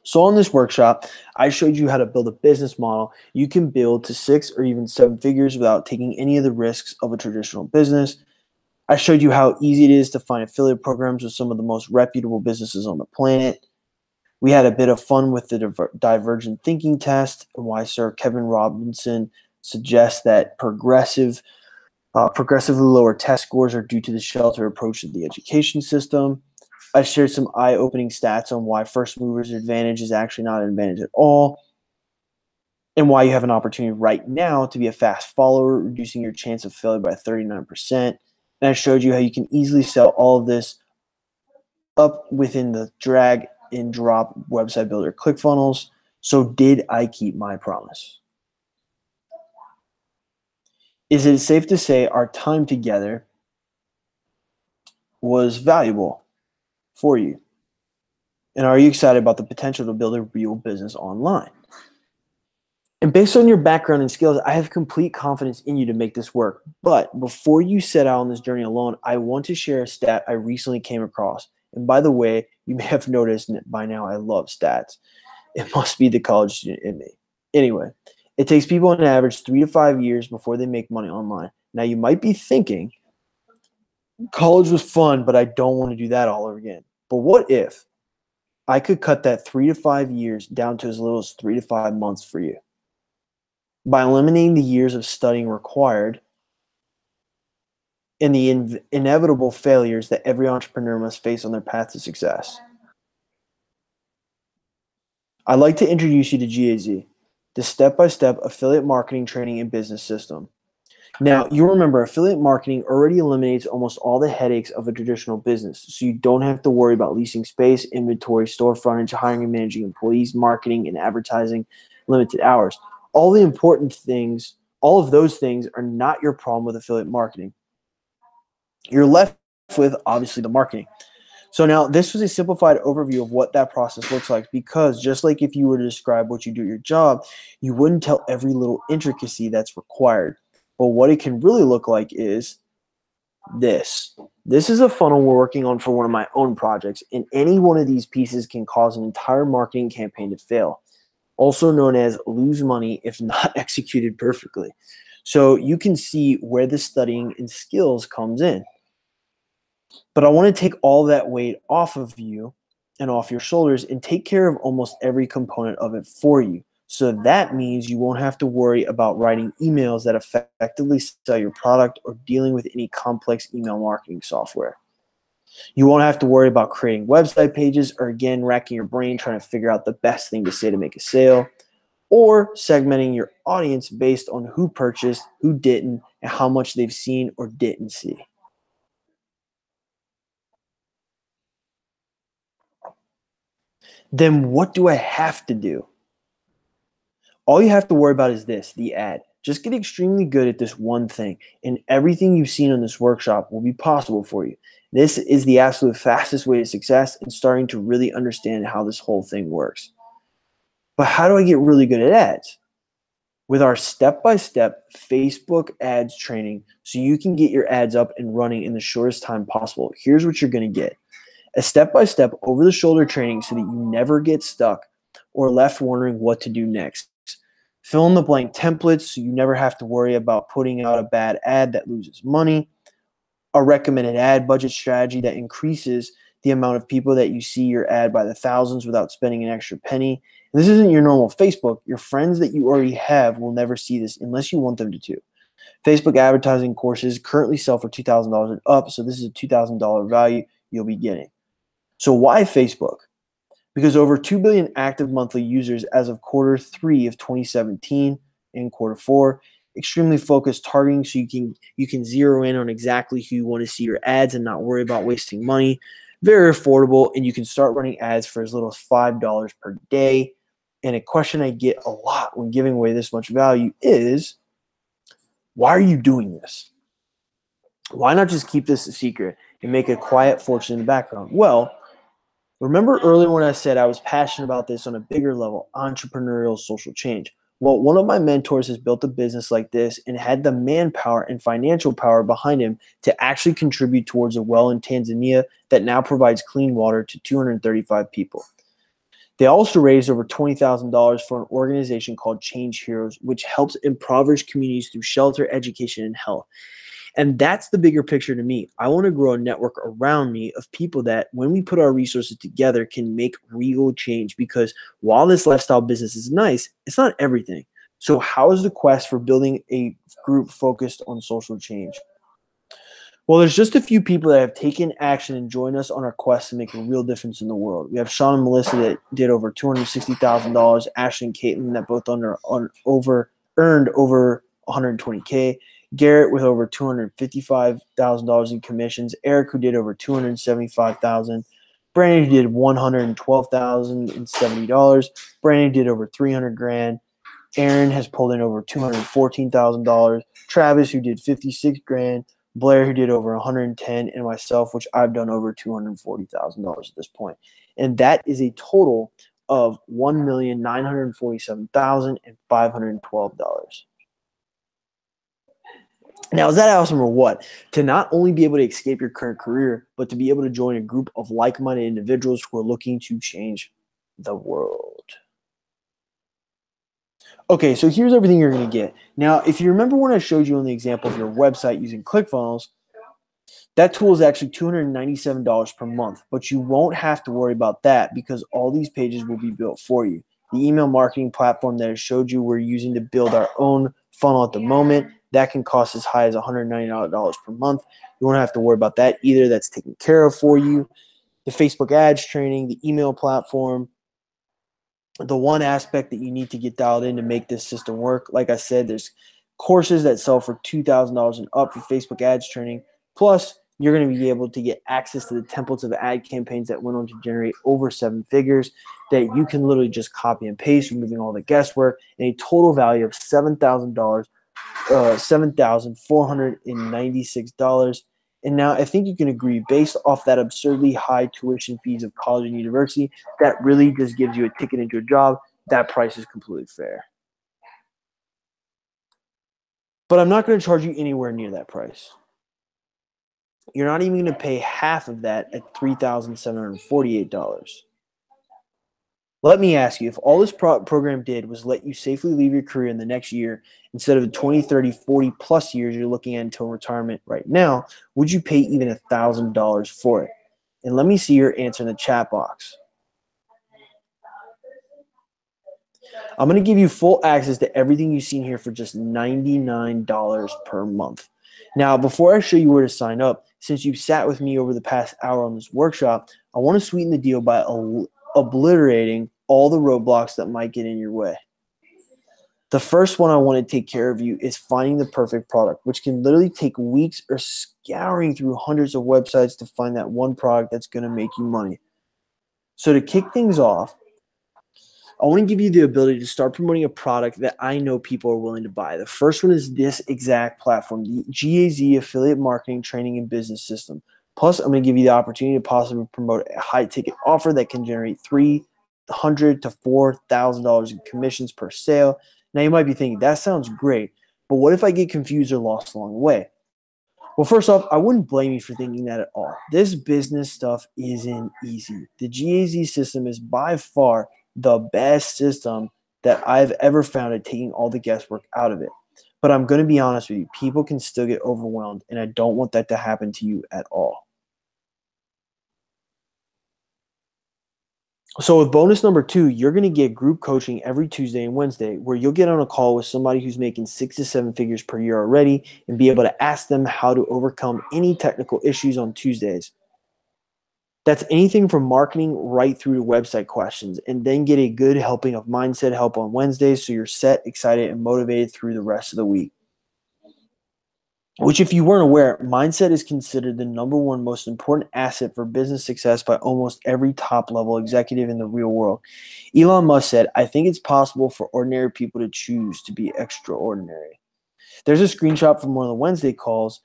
So in this workshop, I showed you how to build a business model you can build to 6 or even 7 figures without taking any of the risks of a traditional business. I showed you how easy it is to find affiliate programs with some of the most reputable businesses on the planet. We had a bit of fun with the divergent thinking test and why Sir Kevin Robinson suggests that progressively lower test scores are due to the shelter approach to the education system. I shared some eye-opening stats on why first movers advantage is actually not an advantage at all, and why you have an opportunity right now to be a fast follower, reducing your chance of failure by 39%. And I showed you how you can easily sell all of this up within the drag and drop website builder ClickFunnels. So did I keep my promise? Is it safe to say our time together was valuable for you? And are you excited about the potential to build a real business online? And based on your background and skills, I have complete confidence in you to make this work. But before you set out on this journey alone, I want to share a stat I recently came across. And by the way, you may have noticed by now I love stats. It must be the college student in me. Anyway, it takes people on average 3 to 5 years before they make money online. Now you might be thinking, college was fun, but I don't want to do that all over again. But what if I could cut that 3 to 5 years down to as little as 3 to 5 months for you? By eliminating the years of studying required and the inevitable failures that every entrepreneur must face on their path to success. I'd like to introduce you to GAZ, the step-by-step affiliate marketing training and business system. Now, you'll remember affiliate marketing already eliminates almost all the headaches of a traditional business, so you don't have to worry about leasing space, inventory, store frontage, hiring and managing employees, marketing and advertising, limited hours. All the important things All of those things are not your problem with affiliate marketing. You're left with, obviously, the marketing. So now this was a simplified overview of what that process looks like, because just like if you were to describe what you do at your job, you wouldn't tell every little intricacy that's required. But what it can really look like is this. This is a funnel we're working on for one of my own projects, and any one of these pieces can cause an entire marketing campaign to fail, also known as lose money if not executed perfectly. So you can see where the studying and skills comes in. But I want to take all that weight off of you and off your shoulders and take care of almost every component of it for you. So that means you won't have to worry about writing emails that effectively sell your product or dealing with any complex email marketing software. You won't have to worry about creating website pages or, again, racking your brain trying to figure out the best thing to say to make a sale, or segmenting your audience based on who purchased, who didn't, and how much they've seen or didn't see. Then what do I have to do? All you have to worry about is this, the ad. Just get extremely good at this one thing, and everything you've seen in this workshop will be possible for you. This is the absolute fastest way to success and starting to really understand how this whole thing works. But how do I get really good at ads? With our step-by-step Facebook ads training, so you can get your ads up and running in the shortest time possible. Here's what you're going to get. A step-by-step over-the-shoulder training so that you never get stuck or left wondering what to do next. Fill in the blank templates so you never have to worry about putting out a bad ad that loses money. A recommended ad budget strategy that increases the amount of people that you see your ad by the thousands without spending an extra penny. And this isn't your normal Facebook. Your friends that you already have will never see this unless you want them to. Facebook advertising courses currently sell for $2,000 and up, so this is a $2,000 value you'll be getting. So why Facebook? Because over 2 billion active monthly users as of Q3 of 2017 and Q4. Extremely focused targeting, so you can zero in on exactly who you want to see your ads and not worry about wasting money. Very affordable, and you can start running ads for as little as $5 per day. And a question I get a lot when giving away this much value is, why are you doing this? Why not just keep this a secret and make a quiet fortune in the background? Well, remember earlier when I said I was passionate about this on a bigger level, entrepreneurial social change? Well, one of my mentors has built a business like this and had the manpower and financial power behind him to actually contribute towards a well in Tanzania that now provides clean water to 235 people. They also raised over $20,000 for an organization called Change Heroes, which helps impoverished communities through shelter, education, and health. And that's the bigger picture to me. I want to grow a network around me of people that, when we put our resources together, can make real change. Because while this lifestyle business is nice, it's not everything. So how is the quest for building a group focused on social change? Well, there's just a few people that have taken action and joined us on our quest to make a real difference in the world. We have Sean and Melissa that did over $260,000, Ashley and Caitlin that both earned over $120K, Garrett with over $255,000 in commissions, Eric who did over $275,000, Brandon who did $112,070, Brandon did over $300,000, Aaron has pulled in over $214,000, Travis who did $56,000, Blair who did over $110,000, and myself, which I've done over $240,000 at this point. And that is a total of $1,947,512. Now, is that awesome or what? To not only be able to escape your current career, but to be able to join a group of like-minded individuals who are looking to change the world. Okay, so here's everything you're going to get. Now, if you remember when I showed you on the example of your website using ClickFunnels, that tool is actually $297 per month, but you won't have to worry about that because all these pages will be built for you. The email marketing platform that I showed you we're using to build our own funnel at the moment, that can cost as high as $199 per month. You won't have to worry about that either. That's taken care of for you. The Facebook ads training, the email platform, the one aspect that you need to get dialed in to make this system work. Like I said, there's courses that sell for $2,000 and up for Facebook ads training. Plus, you're going to be able to get access to the templates of ad campaigns that went on to generate over 7 figures that you can literally just copy and paste, removing all the guesswork, and a total value of $7,000 $7,496. And now I think you can agree, based off that absurdly high tuition fees of college and university, that really just gives you a ticket into a job. That price is completely fair. But I'm not going to charge you anywhere near that price. You're not even going to pay half of that at $3,748. Let me ask you, if all this program did was let you safely leave your career in the next year instead of the 20, 30, 40 plus years you're looking at until retirement right now, would you pay even $1,000 for it? And let me see your answer in the chat box. I'm going to give you full access to everything you've seen here for just $99 per month. Now, before I show you where to sign up, since you've sat with me over the past hour on this workshop, I want to sweeten the deal by obliterating all the roadblocks that might get in your way. The first one I want to take care of you is finding the perfect product, which can literally take weeks or scouring through hundreds of websites to find that one product that's going to make you money. So to kick things off, I want to give you the ability to start promoting a product that I know people are willing to buy. The first one is this exact platform, the GAZ Affiliate Marketing Training and Business System. Plus, I'm going to give you the opportunity to possibly promote a high-ticket offer that can generate $300 to $4,000 in commissions per sale. Now, you might be thinking, that sounds great, but what if I get confused or lost along the way? Well, first off, I wouldn't blame you for thinking that at all. This business stuff isn't easy. The GAZ system is by far the best system that I've ever found at taking all the guesswork out of it. But I'm going to be honest with you, people can still get overwhelmed, and I don't want that to happen to you at all. So with bonus number 2, you're going to get group coaching every Tuesday and Wednesday, where you'll get on a call with somebody who's making 6 to 7 figures per year already and be able to ask them how to overcome any technical issues on Tuesdays. That's anything from marketing right through to website questions, and then get a good helping of mindset help on Wednesdays so you're set, excited, and motivated through the rest of the week. Which, if you weren't aware, mindset is considered the #1 most important asset for business success by almost every top-level executive in the real world. Elon Musk said, "I think it's possible for ordinary people to choose to be extraordinary." There's a screenshot from one of the Wednesday calls.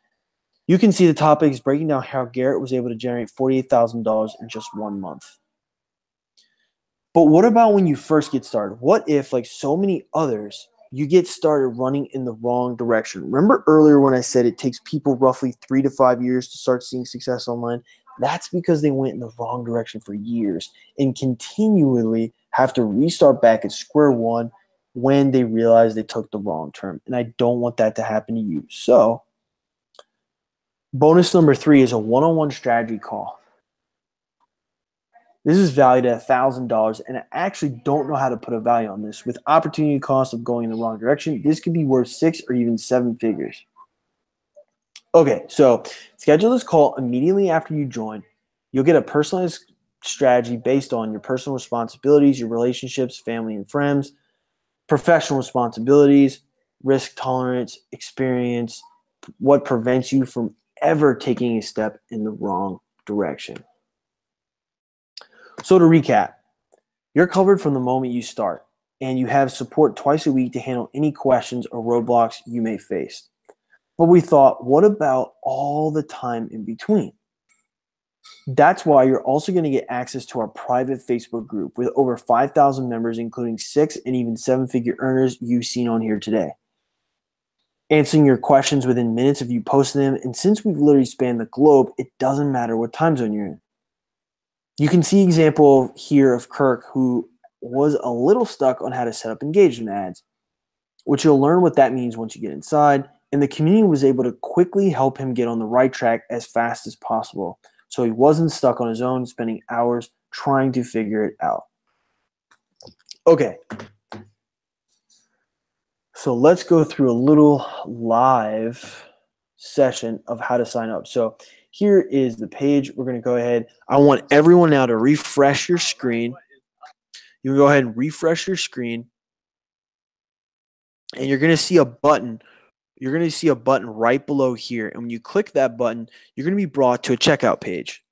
You can see the topics breaking down how Garrett was able to generate $48,000 in just 1 month. But what about when you first get started? What if, like so many others, you get started running in the wrong direction? Remember earlier when I said it takes people roughly 3 to 5 years to start seeing success online? That's because they went in the wrong direction for years and continually have to restart back at square one when they realize they took the wrong turn. And I don't want that to happen to you. So bonus number 3 is a one-on-one strategy call. This is valued at $1,000, and I actually don't know how to put a value on this. With opportunity cost of going in the wrong direction, this could be worth 6 or even 7 figures. Okay, so schedule this call immediately after you join. You'll get a personalized strategy based on your personal responsibilities, your relationships, family and friends, professional responsibilities, risk tolerance, experience, what prevents you from ever taking a step in the wrong direction. So to recap, you're covered from the moment you start, and you have support twice a week to handle any questions or roadblocks you may face. But we thought, what about all the time in between? That's why you're also going to get access to our private Facebook group with over 5,000 members, including 6 and even 7-figure earners you've seen on here today. Answering your questions within minutes of you posting them, and since we've literally spanned the globe, it doesn't matter what time zone you're in. You can see example here of Kirk, who was a little stuck on how to set up engagement ads, which you'll learn what that means once you get inside, and the community was able to quickly help him get on the right track as fast as possible, so he wasn't stuck on his own, spending hours trying to figure it out. Okay, so let's go through a little live session of how to sign up. So here is the page. We're going to go ahead. I want everyone now to refresh your screen. You can go ahead and refresh your screen, and you're going to see a button. You're going to see a button right below here, and when you click that button, you're going to be brought to a checkout page.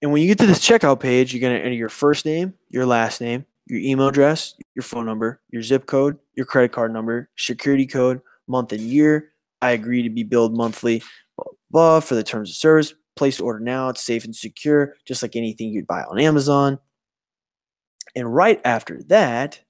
And when you get to this checkout page, you're going to enter your first name, your last name, your email address, your phone number, your zip code, your credit card number, security code, month and year. I agree to be billed monthly, blah, blah, blah, for the terms of service. Place order now. It's safe and secure, just like anything you'd buy on Amazon. And right after that,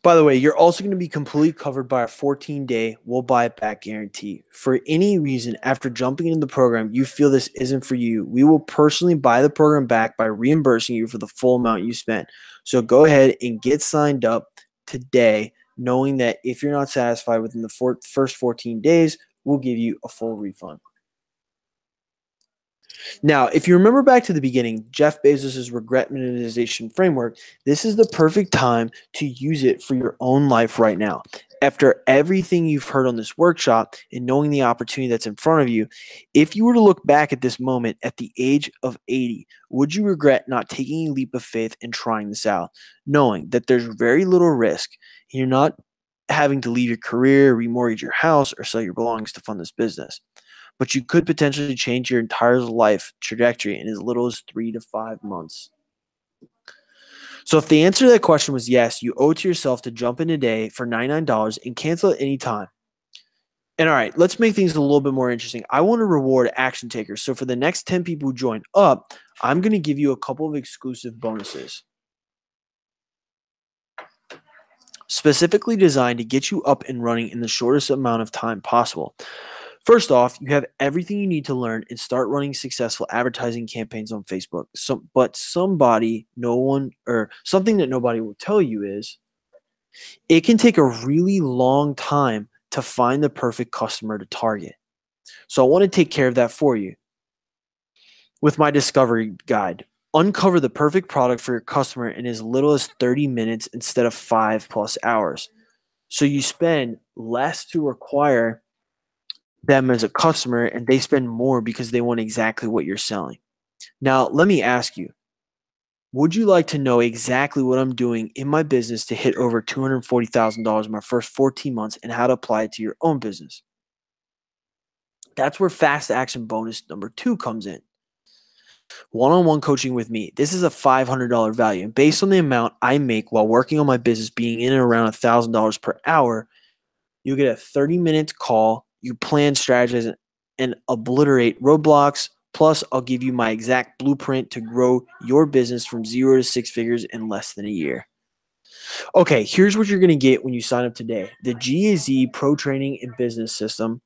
by the way, you're also going to be completely covered by our 14-day we'll buy it back guarantee. For any reason, after jumping into the program, you feel this isn't for you, we will personally buy the program back by reimbursing you for the full amount you spent. So go ahead and get signed up today, knowing that if you're not satisfied within the first 14 days, we'll give you a full refund. Now, if you remember back to the beginning, Jeff Bezos' regret minimization framework, this is the perfect time to use it for your own life right now. After everything you've heard on this workshop and knowing the opportunity that's in front of you, if you were to look back at this moment at the age of 80, would you regret not taking a leap of faith and trying this out, knowing that there's very little risk and you're not having to leave your career, remortgage your house, or sell your belongings to fund this business? But you could potentially change your entire life trajectory in as little as 3 to 5 months. So if the answer to that question was yes, you owe it to yourself to jump in today for $99 and cancel at any time. And all right, let's make things a little bit more interesting. I want to reward action takers. So for the next 10 people who join up, I'm going to give you a couple of exclusive bonuses, specifically designed to get you up and running in the shortest amount of time possible. First off, you have everything you need to learn and start running successful advertising campaigns on Facebook. Something that nobody will tell you is it can take a really long time to find the perfect customer to target. So I want to take care of that for you with my discovery guide. Uncover the perfect product for your customer in as little as 30 minutes instead of 5+ hours. So you spend less to acquire them as a customer, and they spend more because they want exactly what you're selling. Now, let me ask you, would you like to know exactly what I'm doing in my business to hit over $240,000 in my first 14 months and how to apply it to your own business? That's where fast action bonus number 2 comes in. One-on-one coaching with me. This is a $500 value. And based on the amount I make while working on my business being in and around $1,000 per hour, you get a 30-minute call. You plan, strategize, and obliterate roadblocks. Plus, I'll give you my exact blueprint to grow your business from 0 to 6 figures in less than a year. Okay, here's what you're going to get when you sign up today. The GAZ Pro Training and Business System.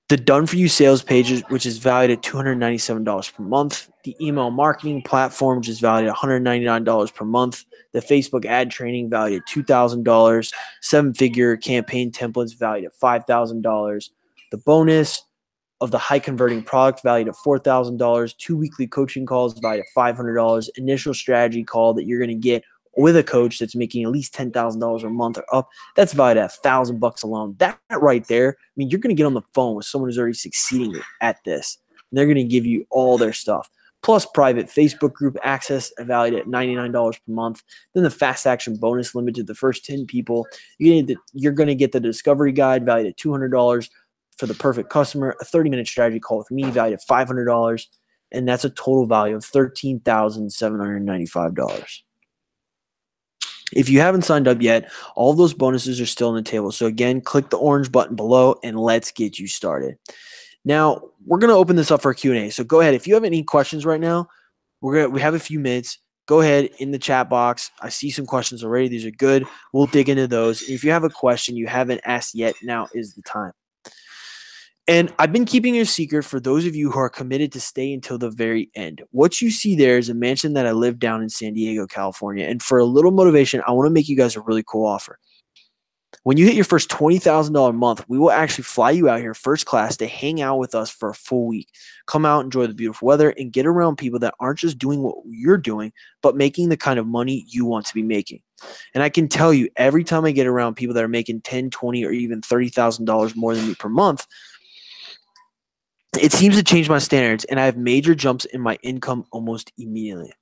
The done-for-you sales pages, which is valued at $297 per month. The email marketing platform, which is valued at $199 per month. The Facebook ad training valued at $2,000. 7-figure campaign templates valued at $5,000. The bonus of the high-converting product valued at $4,000. 2 weekly coaching calls valued at $500. Initial strategy call that you're going to get with a coach that's making at least $10,000 a month or up, that's valued at $1,000 alone. That right there, I mean, you're going to get on the phone with someone who's already succeeding at this. And they're going to give you all their stuff. Plus private Facebook group access valued at $99 per month. Then the fast action bonus limited to the first 10 people. You're going to get the discovery guide valued at $200 for the perfect customer, a 30-minute strategy call with me valued at $500. And that's a total value of $13,795. If you haven't signed up yet, all of those bonuses are still on the table. So again, click the orange button below and let's get you started. Now, we're going to open this up for a Q&A. So go ahead. If you have any questions right now, we have a few minutes. Go ahead in the chat box. I see some questions already. These are good. We'll dig into those. If you have a question you haven't asked yet, now is the time. And I've been keeping it a secret for those of you who are committed to stay until the very end. What you see there is a mansion that I live down in San Diego, California. And for a little motivation, I want to make you guys a really cool offer. When you hit your first $20,000 a month, we will actually fly you out here first class to hang out with us for a full week. Come out, enjoy the beautiful weather, and get around people that aren't just doing what you're doing, but making the kind of money you want to be making. And I can tell you, every time I get around people that are making $10,000, $20,000, or even $30,000 more than me per month, it seems to change my standards, and I have major jumps in my income almost immediately.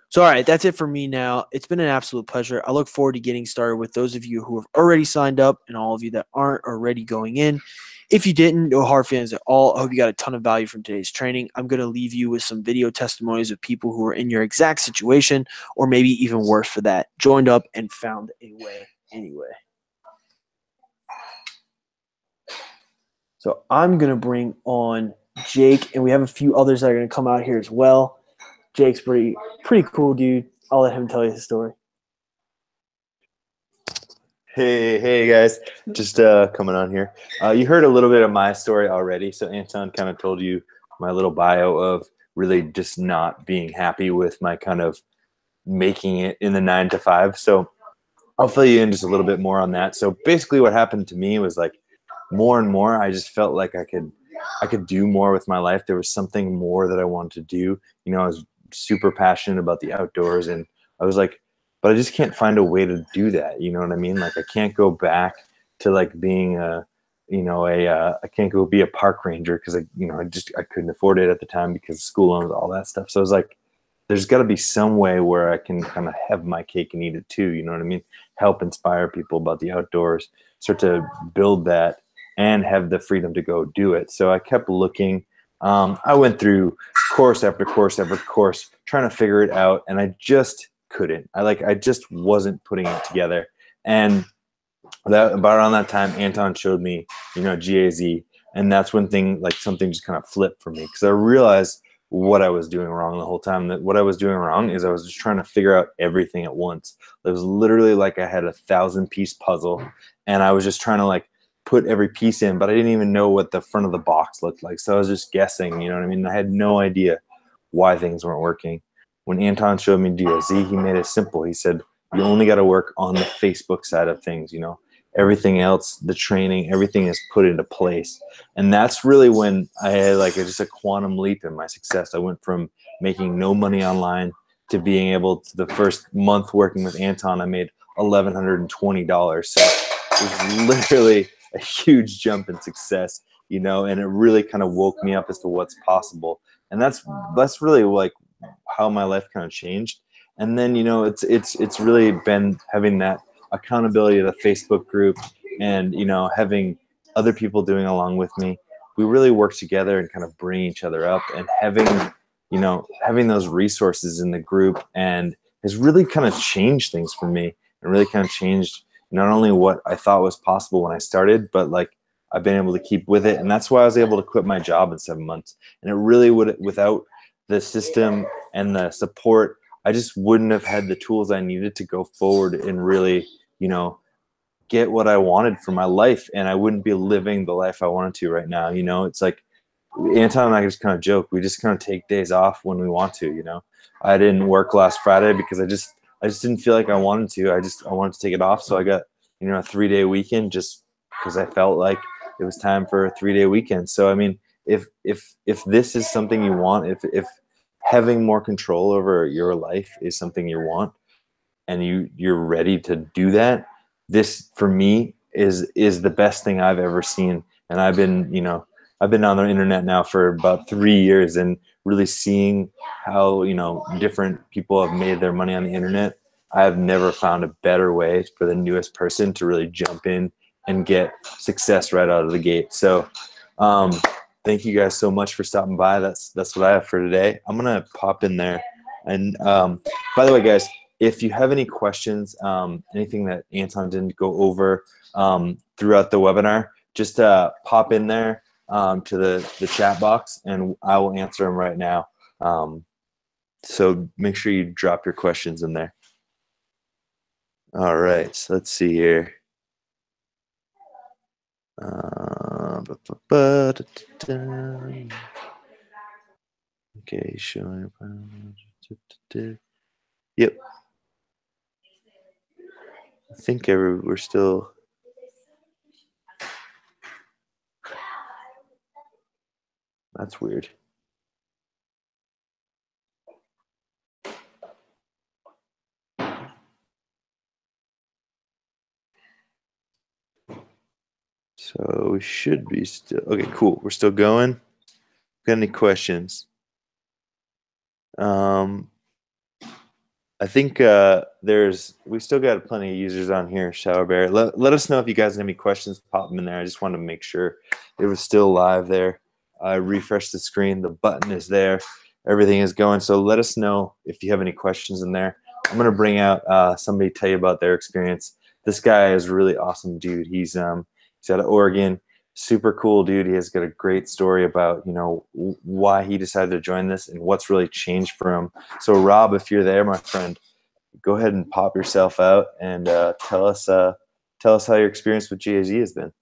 So, all right, that's it for me now. It's been an absolute pleasure. I look forward to getting started with those of you who have already signed up and all of you that aren't already going in. If you didn't, no hard feelings at all. I hope you got a ton of value from today's training. I'm going to leave you with some video testimonies of people who are in your exact situation, or maybe even worse for that, joined up and found a way anyway. So I'm going to bring on Jake, and we have a few others that are going to come out here as well. Jake's pretty cool dude. I'll let him tell you his story. Hey guys, just coming on here. You heard a little bit of my story already, so Anton kind of told you my little bio of really just not being happy with my kind of making it in the 9 to 5. So I'll fill you in just a little bit more on that. So basically what happened to me was like more and more I just felt like I could do more with my life. There was something more that I wanted to do. You know, I was super passionate about the outdoors, and I was like, but I just can't find a way to do that. You know what I mean? Like I can't go back to like being I can't go be a park ranger because I couldn't afford it at the time because of school loans, all that stuff. So I was like, there's got to be some way where I can kind of have my cake and eat it too. You know what I mean? Help inspire people about the outdoors, start to build that, and have the freedom to go do it. So I kept looking. I went through course after course after course trying to figure it out, and I just couldn't. I just wasn't putting it together. And that about around that time, Anton showed me, GAZ, and that's when something just kind of flipped for me, because I realized what I was doing wrong the whole time. That what I was doing wrong is I was just trying to figure out everything at once. It was literally like I had a 1,000-piece puzzle, and I was just trying to like put every piece in, but I didn't even know what the front of the box looked like. So I was just guessing, you know what I mean? I had no idea why things weren't working. When Anton showed me GAZ, he made it simple. He said, you only got to work on the Facebook side of things, everything else, the training, everything is put into place. And that's really when I had just a quantum leap in my success. I went from making no money online to being able to, the first month working with Anton, I made $1,120. So it was literally a huge jump in success, and it really kind of woke me up as to what's possible. And that's really like how my life kind of changed. And then, it's really been having that accountability of the Facebook group and, having other people doing along with me. We really work together and kind of bring each other up, and having those resources in the group and has really kind of changed things for me, and really kind of changed not only what I thought was possible when I started, but like I've been able to keep with it. And that's why I was able to quit my job in 7 months. And it really would, without the system and the support, I just wouldn't have had the tools I needed to go forward and really, get what I wanted for my life. And I wouldn't be living the life I wanted to right now. It's like Anton and I just kind of joke. We just kind of take days off when we want to, I didn't work last Friday because I just didn't feel like I wanted to. I wanted to take it off. So I got, a 3-day weekend just because I felt like it was time for a 3-day weekend. So, I mean, if this is something you want, if having more control over your life is something you want, and you're ready to do that, this for me is the best thing I've ever seen. And I've been on the internet now for about 3 years, and really seeing how, different people have made their money on the internet. I have never found a better way for the newest person to really jump in and get success right out of the gate. So, thank you guys so much for stopping by. That's what I have for today. I'm going to pop in there. And, by the way, guys, if you have any questions, anything that Anton didn't go over throughout the webinar, just pop in there to the chat box, and I will answer them right now. So make sure you drop your questions in there. All right, so let's see here. Okay, showing. Yep. I think we're still. That's weird. So we should be still. Okay, cool. We're still going. Got any questions? I think we still got plenty of users on here, Shower Bear. Let us know if you guys have any questions, pop them in there. I just wanted to make sure it was still live there. I refreshed the screen, the button is there, everything is going. So let us know if you have any questions in there. I'm gonna bring out somebody to tell you about their experience. This guy is a really awesome dude. He's out of Oregon. Super cool dude. He has got a great story about, you know, why he decided to join this and what's really changed for him. So Rob, if you're there, my friend, go ahead and pop yourself out and tell us how your experience with GAZ has been.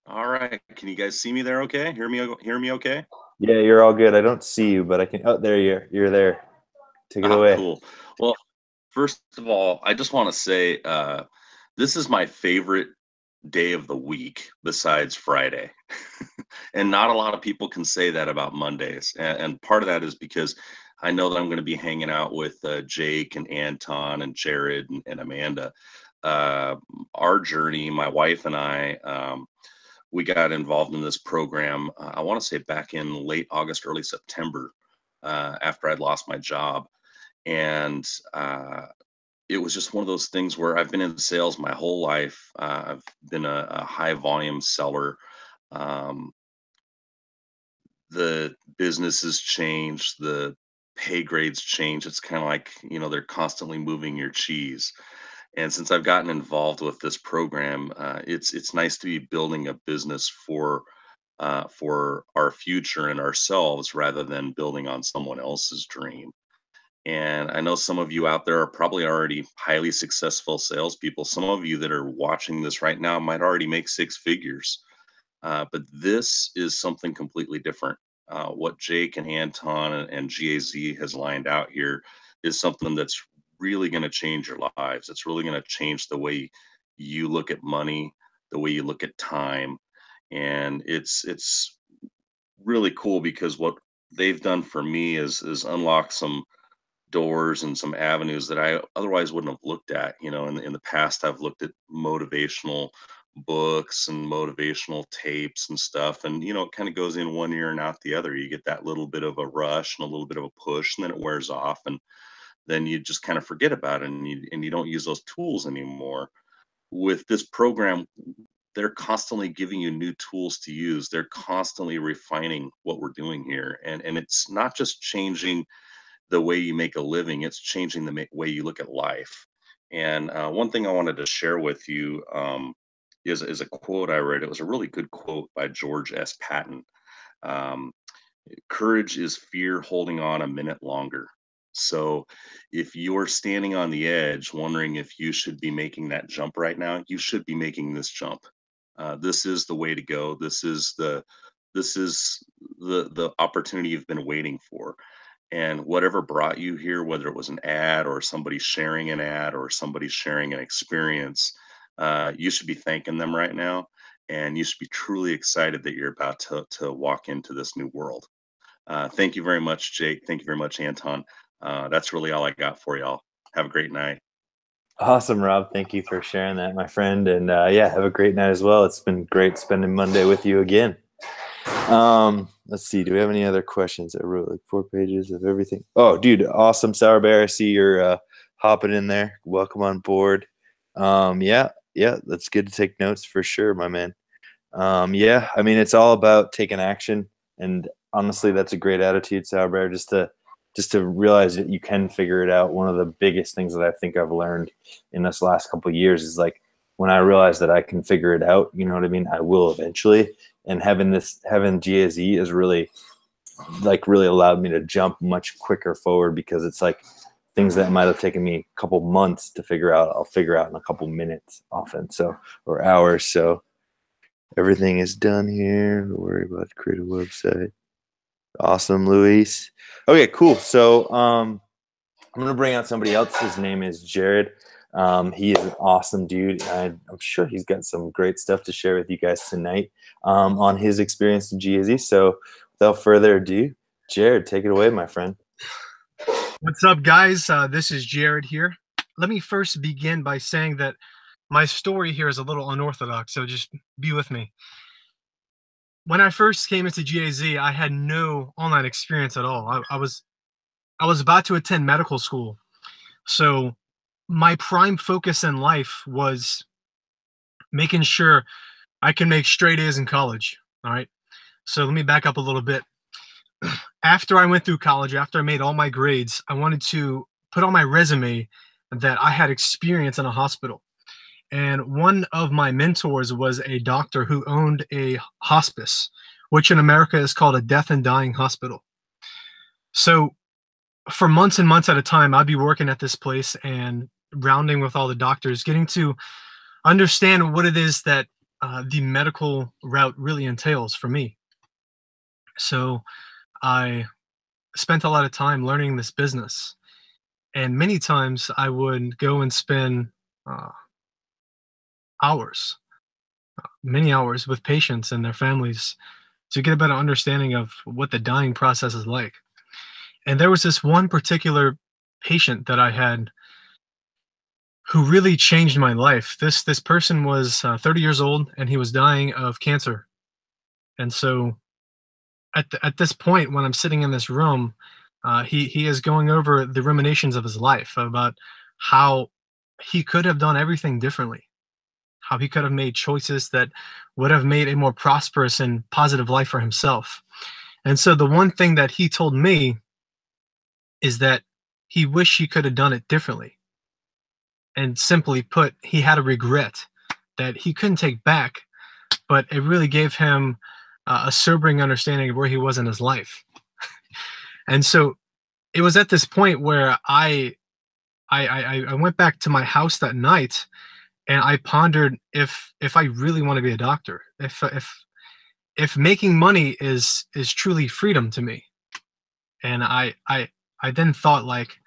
All right. Can you guys see me there okay? Hear me okay? Yeah, you're all good. I don't see you, but I can. Oh, there you're there. Take it away. Cool. Well, first of all, I just want to say this is my favorite day of the week besides Friday. And not a lot of people can say that about Mondays. And part of that is because I know that I'm going to be hanging out with Jake and Anton and Jared and Amanda. Our journey, my wife and I, we got involved in this program, I want to say back in late August, early September, after I'd lost my job. And it was just one of those things where I've been in sales my whole life. I've been a high volume seller. The business has changed, the pay grades change. It's kind of like, you know, they're constantly moving your cheese. And since I've gotten involved with this program, it's nice to be building a business for our future and ourselves rather than building on someone else's dream. And I know some of you out there are probably already highly successful salespeople. Some of you that are watching this right now might already make six figures. But this is something completely different. What Jake and Anton and GAZ has lined out here is something that's really going to change your lives. It's really going to change the way you look at money, the way you look at time. And it's really cool because what they've done for me is unlock some doors and some avenues that I otherwise wouldn't have looked at. You know, in the past, I've looked at motivational books and motivational tapes and stuff, and you know, it kind of goes in one ear and out the other. You get that little bit of a rush and a little bit of a push, and then it wears off, and then you just kind of forget about it, and you don't use those tools anymore. With this program, they're constantly giving you new tools to use. They're constantly refining what we're doing here, and it's not just changing the way you make a living, it's changing the way you look at life. And one thing I wanted to share with you is a quote I read. It was a really good quote by George S. Patton. Um, Courage is fear holding on a minute longer. So if you're standing on the edge wondering if you should be making that jump right now, you should be making this jump. This is the way to go. This is the opportunity you've been waiting for. And whatever brought you here, whether it was an ad or somebody sharing an ad or somebody sharing an experience, you should be thanking them right now. And you should be truly excited that you're about to walk into this new world. Thank you very much, Jake. Thank you very much, Anton. That's really all I got for y'all. Have a great night. Awesome, Rob. Thank you for sharing that, my friend. And yeah, have a great night as well. It's been great spending Monday with you again. Let's see. Do we have any other questions? I wrote like 4 pages of everything. Oh, dude, awesome, Sour Bear. I see you're hopping in there. Welcome on board. Yeah, that's good to take notes for sure, my man. Yeah, I mean, it's all about taking action, and honestly, that's a great attitude, Sour Bear. Just to realize that you can figure it out. One of the biggest things that I think I've learned in this last couple of years is like when I realize that I can figure it out. You know what I mean? I will eventually. And having GAZ is really allowed me to jump much quicker forward, because it's like things that might have taken me a couple months to figure out, I'll figure out in a couple minutes often, or hours. So everything is done here. Don't worry about create a website. Awesome, Luis. Okay, cool. So I'm gonna bring out somebody else. His name is Jared. He is an awesome dude. I'm sure he's got some great stuff to share with you guys tonight on his experience in GAZ. So without further ado, Jared, take it away, my friend. What's up, guys? This is Jared here. Let me first begin by saying that my story here is a little unorthodox, so just be with me. When I first came into GAZ, I had no online experience at all. I was about to attend medical school, So my prime focus in life was making sure I can make straight A's in college. All right. So let me back up a little bit. After I went through college, after I made all my grades, I wanted to put on my resume that I had experience in a hospital. And one of my mentors was a doctor who owned a hospice, which in America is called a death and dying hospital. So for months and months at a time, I'd be working at this place and rounding with all the doctors, getting to understand what it is that the medical route really entails for me. So I spent a lot of time learning this business. And many times I would go and spend hours, many hours with patients and their families to get a better understanding of what the dying process is like. And there was this one particular patient that I had who really changed my life. This person was 30 years old and he was dying of cancer. And so at this point, when I'm sitting in this room, he is going over the ruminations of his life about how he could have done everything differently, how he could have made choices that would have made a more prosperous and positive life for himself. And so the one thing that he told me is that he wished he could have done it differently. And simply put, he had a regret that he couldn't take back, but it really gave him a sobering understanding of where he was in his life. And so it was at this point where I went back to my house that night and I pondered if I really want to be a doctor, if making money is truly freedom to me. And I then thought, like,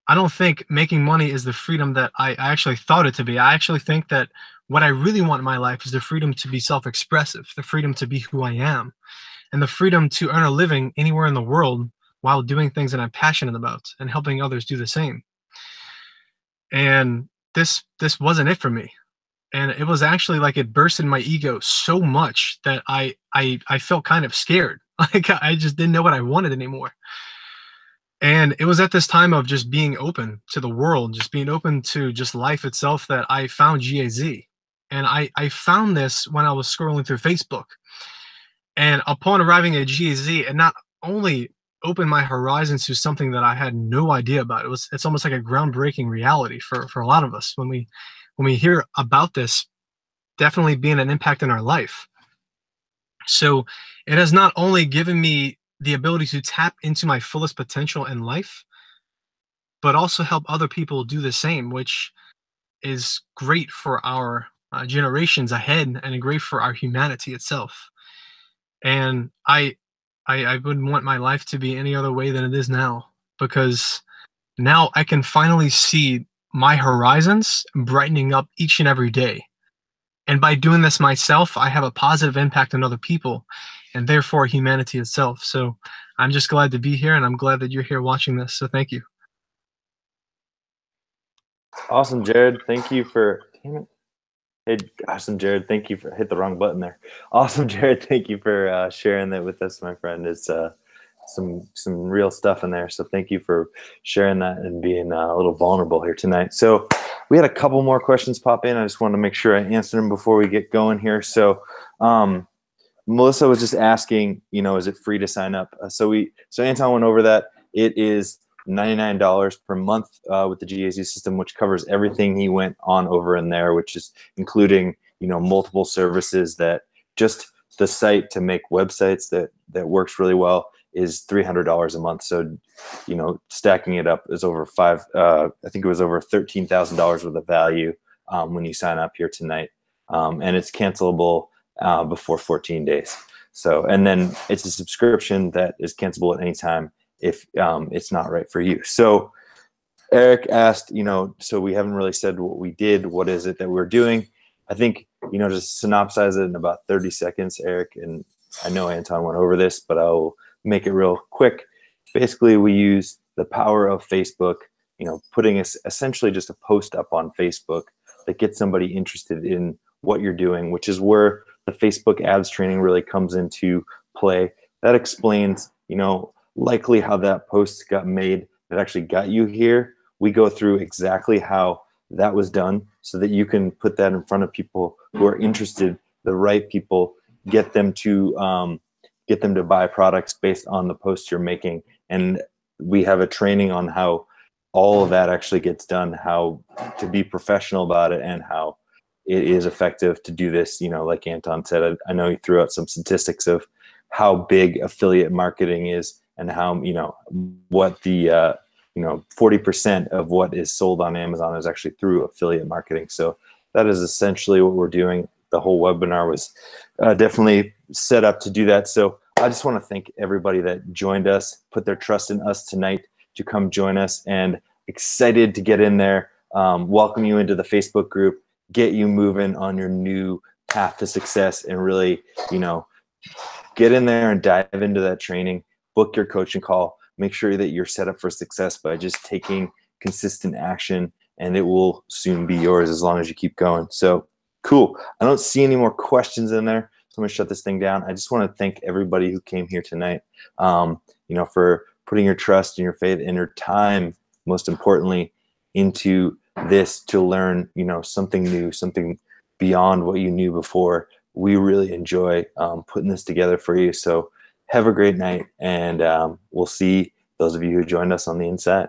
I don't think making money is the freedom that I actually thought it to be. I actually think that what I really want in my life is the freedom to be self-expressive, the freedom to be who I am, and the freedom to earn a living anywhere in the world while doing things that I'm passionate about and helping others do the same. And this wasn't it for me. And it was actually like it bursted my ego so much that I felt kind of scared. Like I just didn't know what I wanted anymore. And it was at this time of just being open to the world, just being open to just life itself, that I found GAZ. And I found this when I was scrolling through Facebook. And upon arriving at GAZ, it not only opened my horizons to something that I had no idea about. It's almost like a groundbreaking reality for a lot of us when we hear about this definitely being an impact in our life. So it has not only given me the ability to tap into my fullest potential in life, but also help other people do the same, which is great for our generations ahead and great for our humanity itself. And I wouldn't want my life to be any other way than it is now, because now I can finally see my horizons brightening up each and every day. And by doing this myself, I have a positive impact on other people and therefore humanity itself. So I'm just glad to be here, and I'm glad that you're here watching this. So thank you. Awesome, Jared. Thank you for, damn it. Hey, awesome, Jared. Thank you for, hit the wrong button there. Awesome, Jared. Thank you for sharing that with us, my friend. It's some real stuff in there. So thank you for sharing that and being a little vulnerable here tonight. So we had a couple more questions pop in. I just wanted to make sure I answered them before we get going here. So Melissa was just asking, is it free to sign up? So Anton went over that. It is $99 per month with the GAZ system, which covers everything he went on over in there, which is including, multiple services. That just the site to make websites that works really well is $300 a month. So, stacking it up is over I think it was over $13,000 worth of value when you sign up here tonight. And it's cancelable before 14 days. So, and then it's a subscription that is cancelable at any time if it's not right for you. So Eric asked, so we haven't really said what we did. What is it that we're doing? I think, just synopsize it in about 30 seconds, Eric. And I know Anton went over this, but I'll make it real quick. Basically, we use the power of Facebook, putting essentially just a post up on Facebook that gets somebody interested in what you're doing, which is where the Facebook ads training really comes into play. That explains, likely how that post got made that actually got you here, we go through exactly how that was done so that you can put that in front of people who are interested, the right people, get them to buy products based on the posts you're making. And we have a training on how all of that actually gets done, how to be professional about it, and how it is effective to do this. You know, like Anton said, I know he threw out some statistics of how big affiliate marketing is, and how, you know, what the 40% of what is sold on Amazon is actually through affiliate marketing. So that is essentially what we're doing. The whole webinar was definitely set up to do that. So I just want to thank everybody that joined us, put their trust in us tonight to come join us, and excited to get in there, welcome you into the Facebook group, get you moving on your new path to success, and really, you know, get in there and dive into that training, book your coaching call, make sure that you're set up for success by just taking consistent action, and it will soon be yours as long as you keep going. So cool. I don't see any more questions in there, so I'm gonna shut this thing down. I just want to thank everybody who came here tonight, you know, for putting your trust and your faith and your time, most importantly, into this to learn, you know, something new, something beyond what you knew before. We really enjoy putting this together for you. So have a great night, and we'll see those of you who joined us on the inside.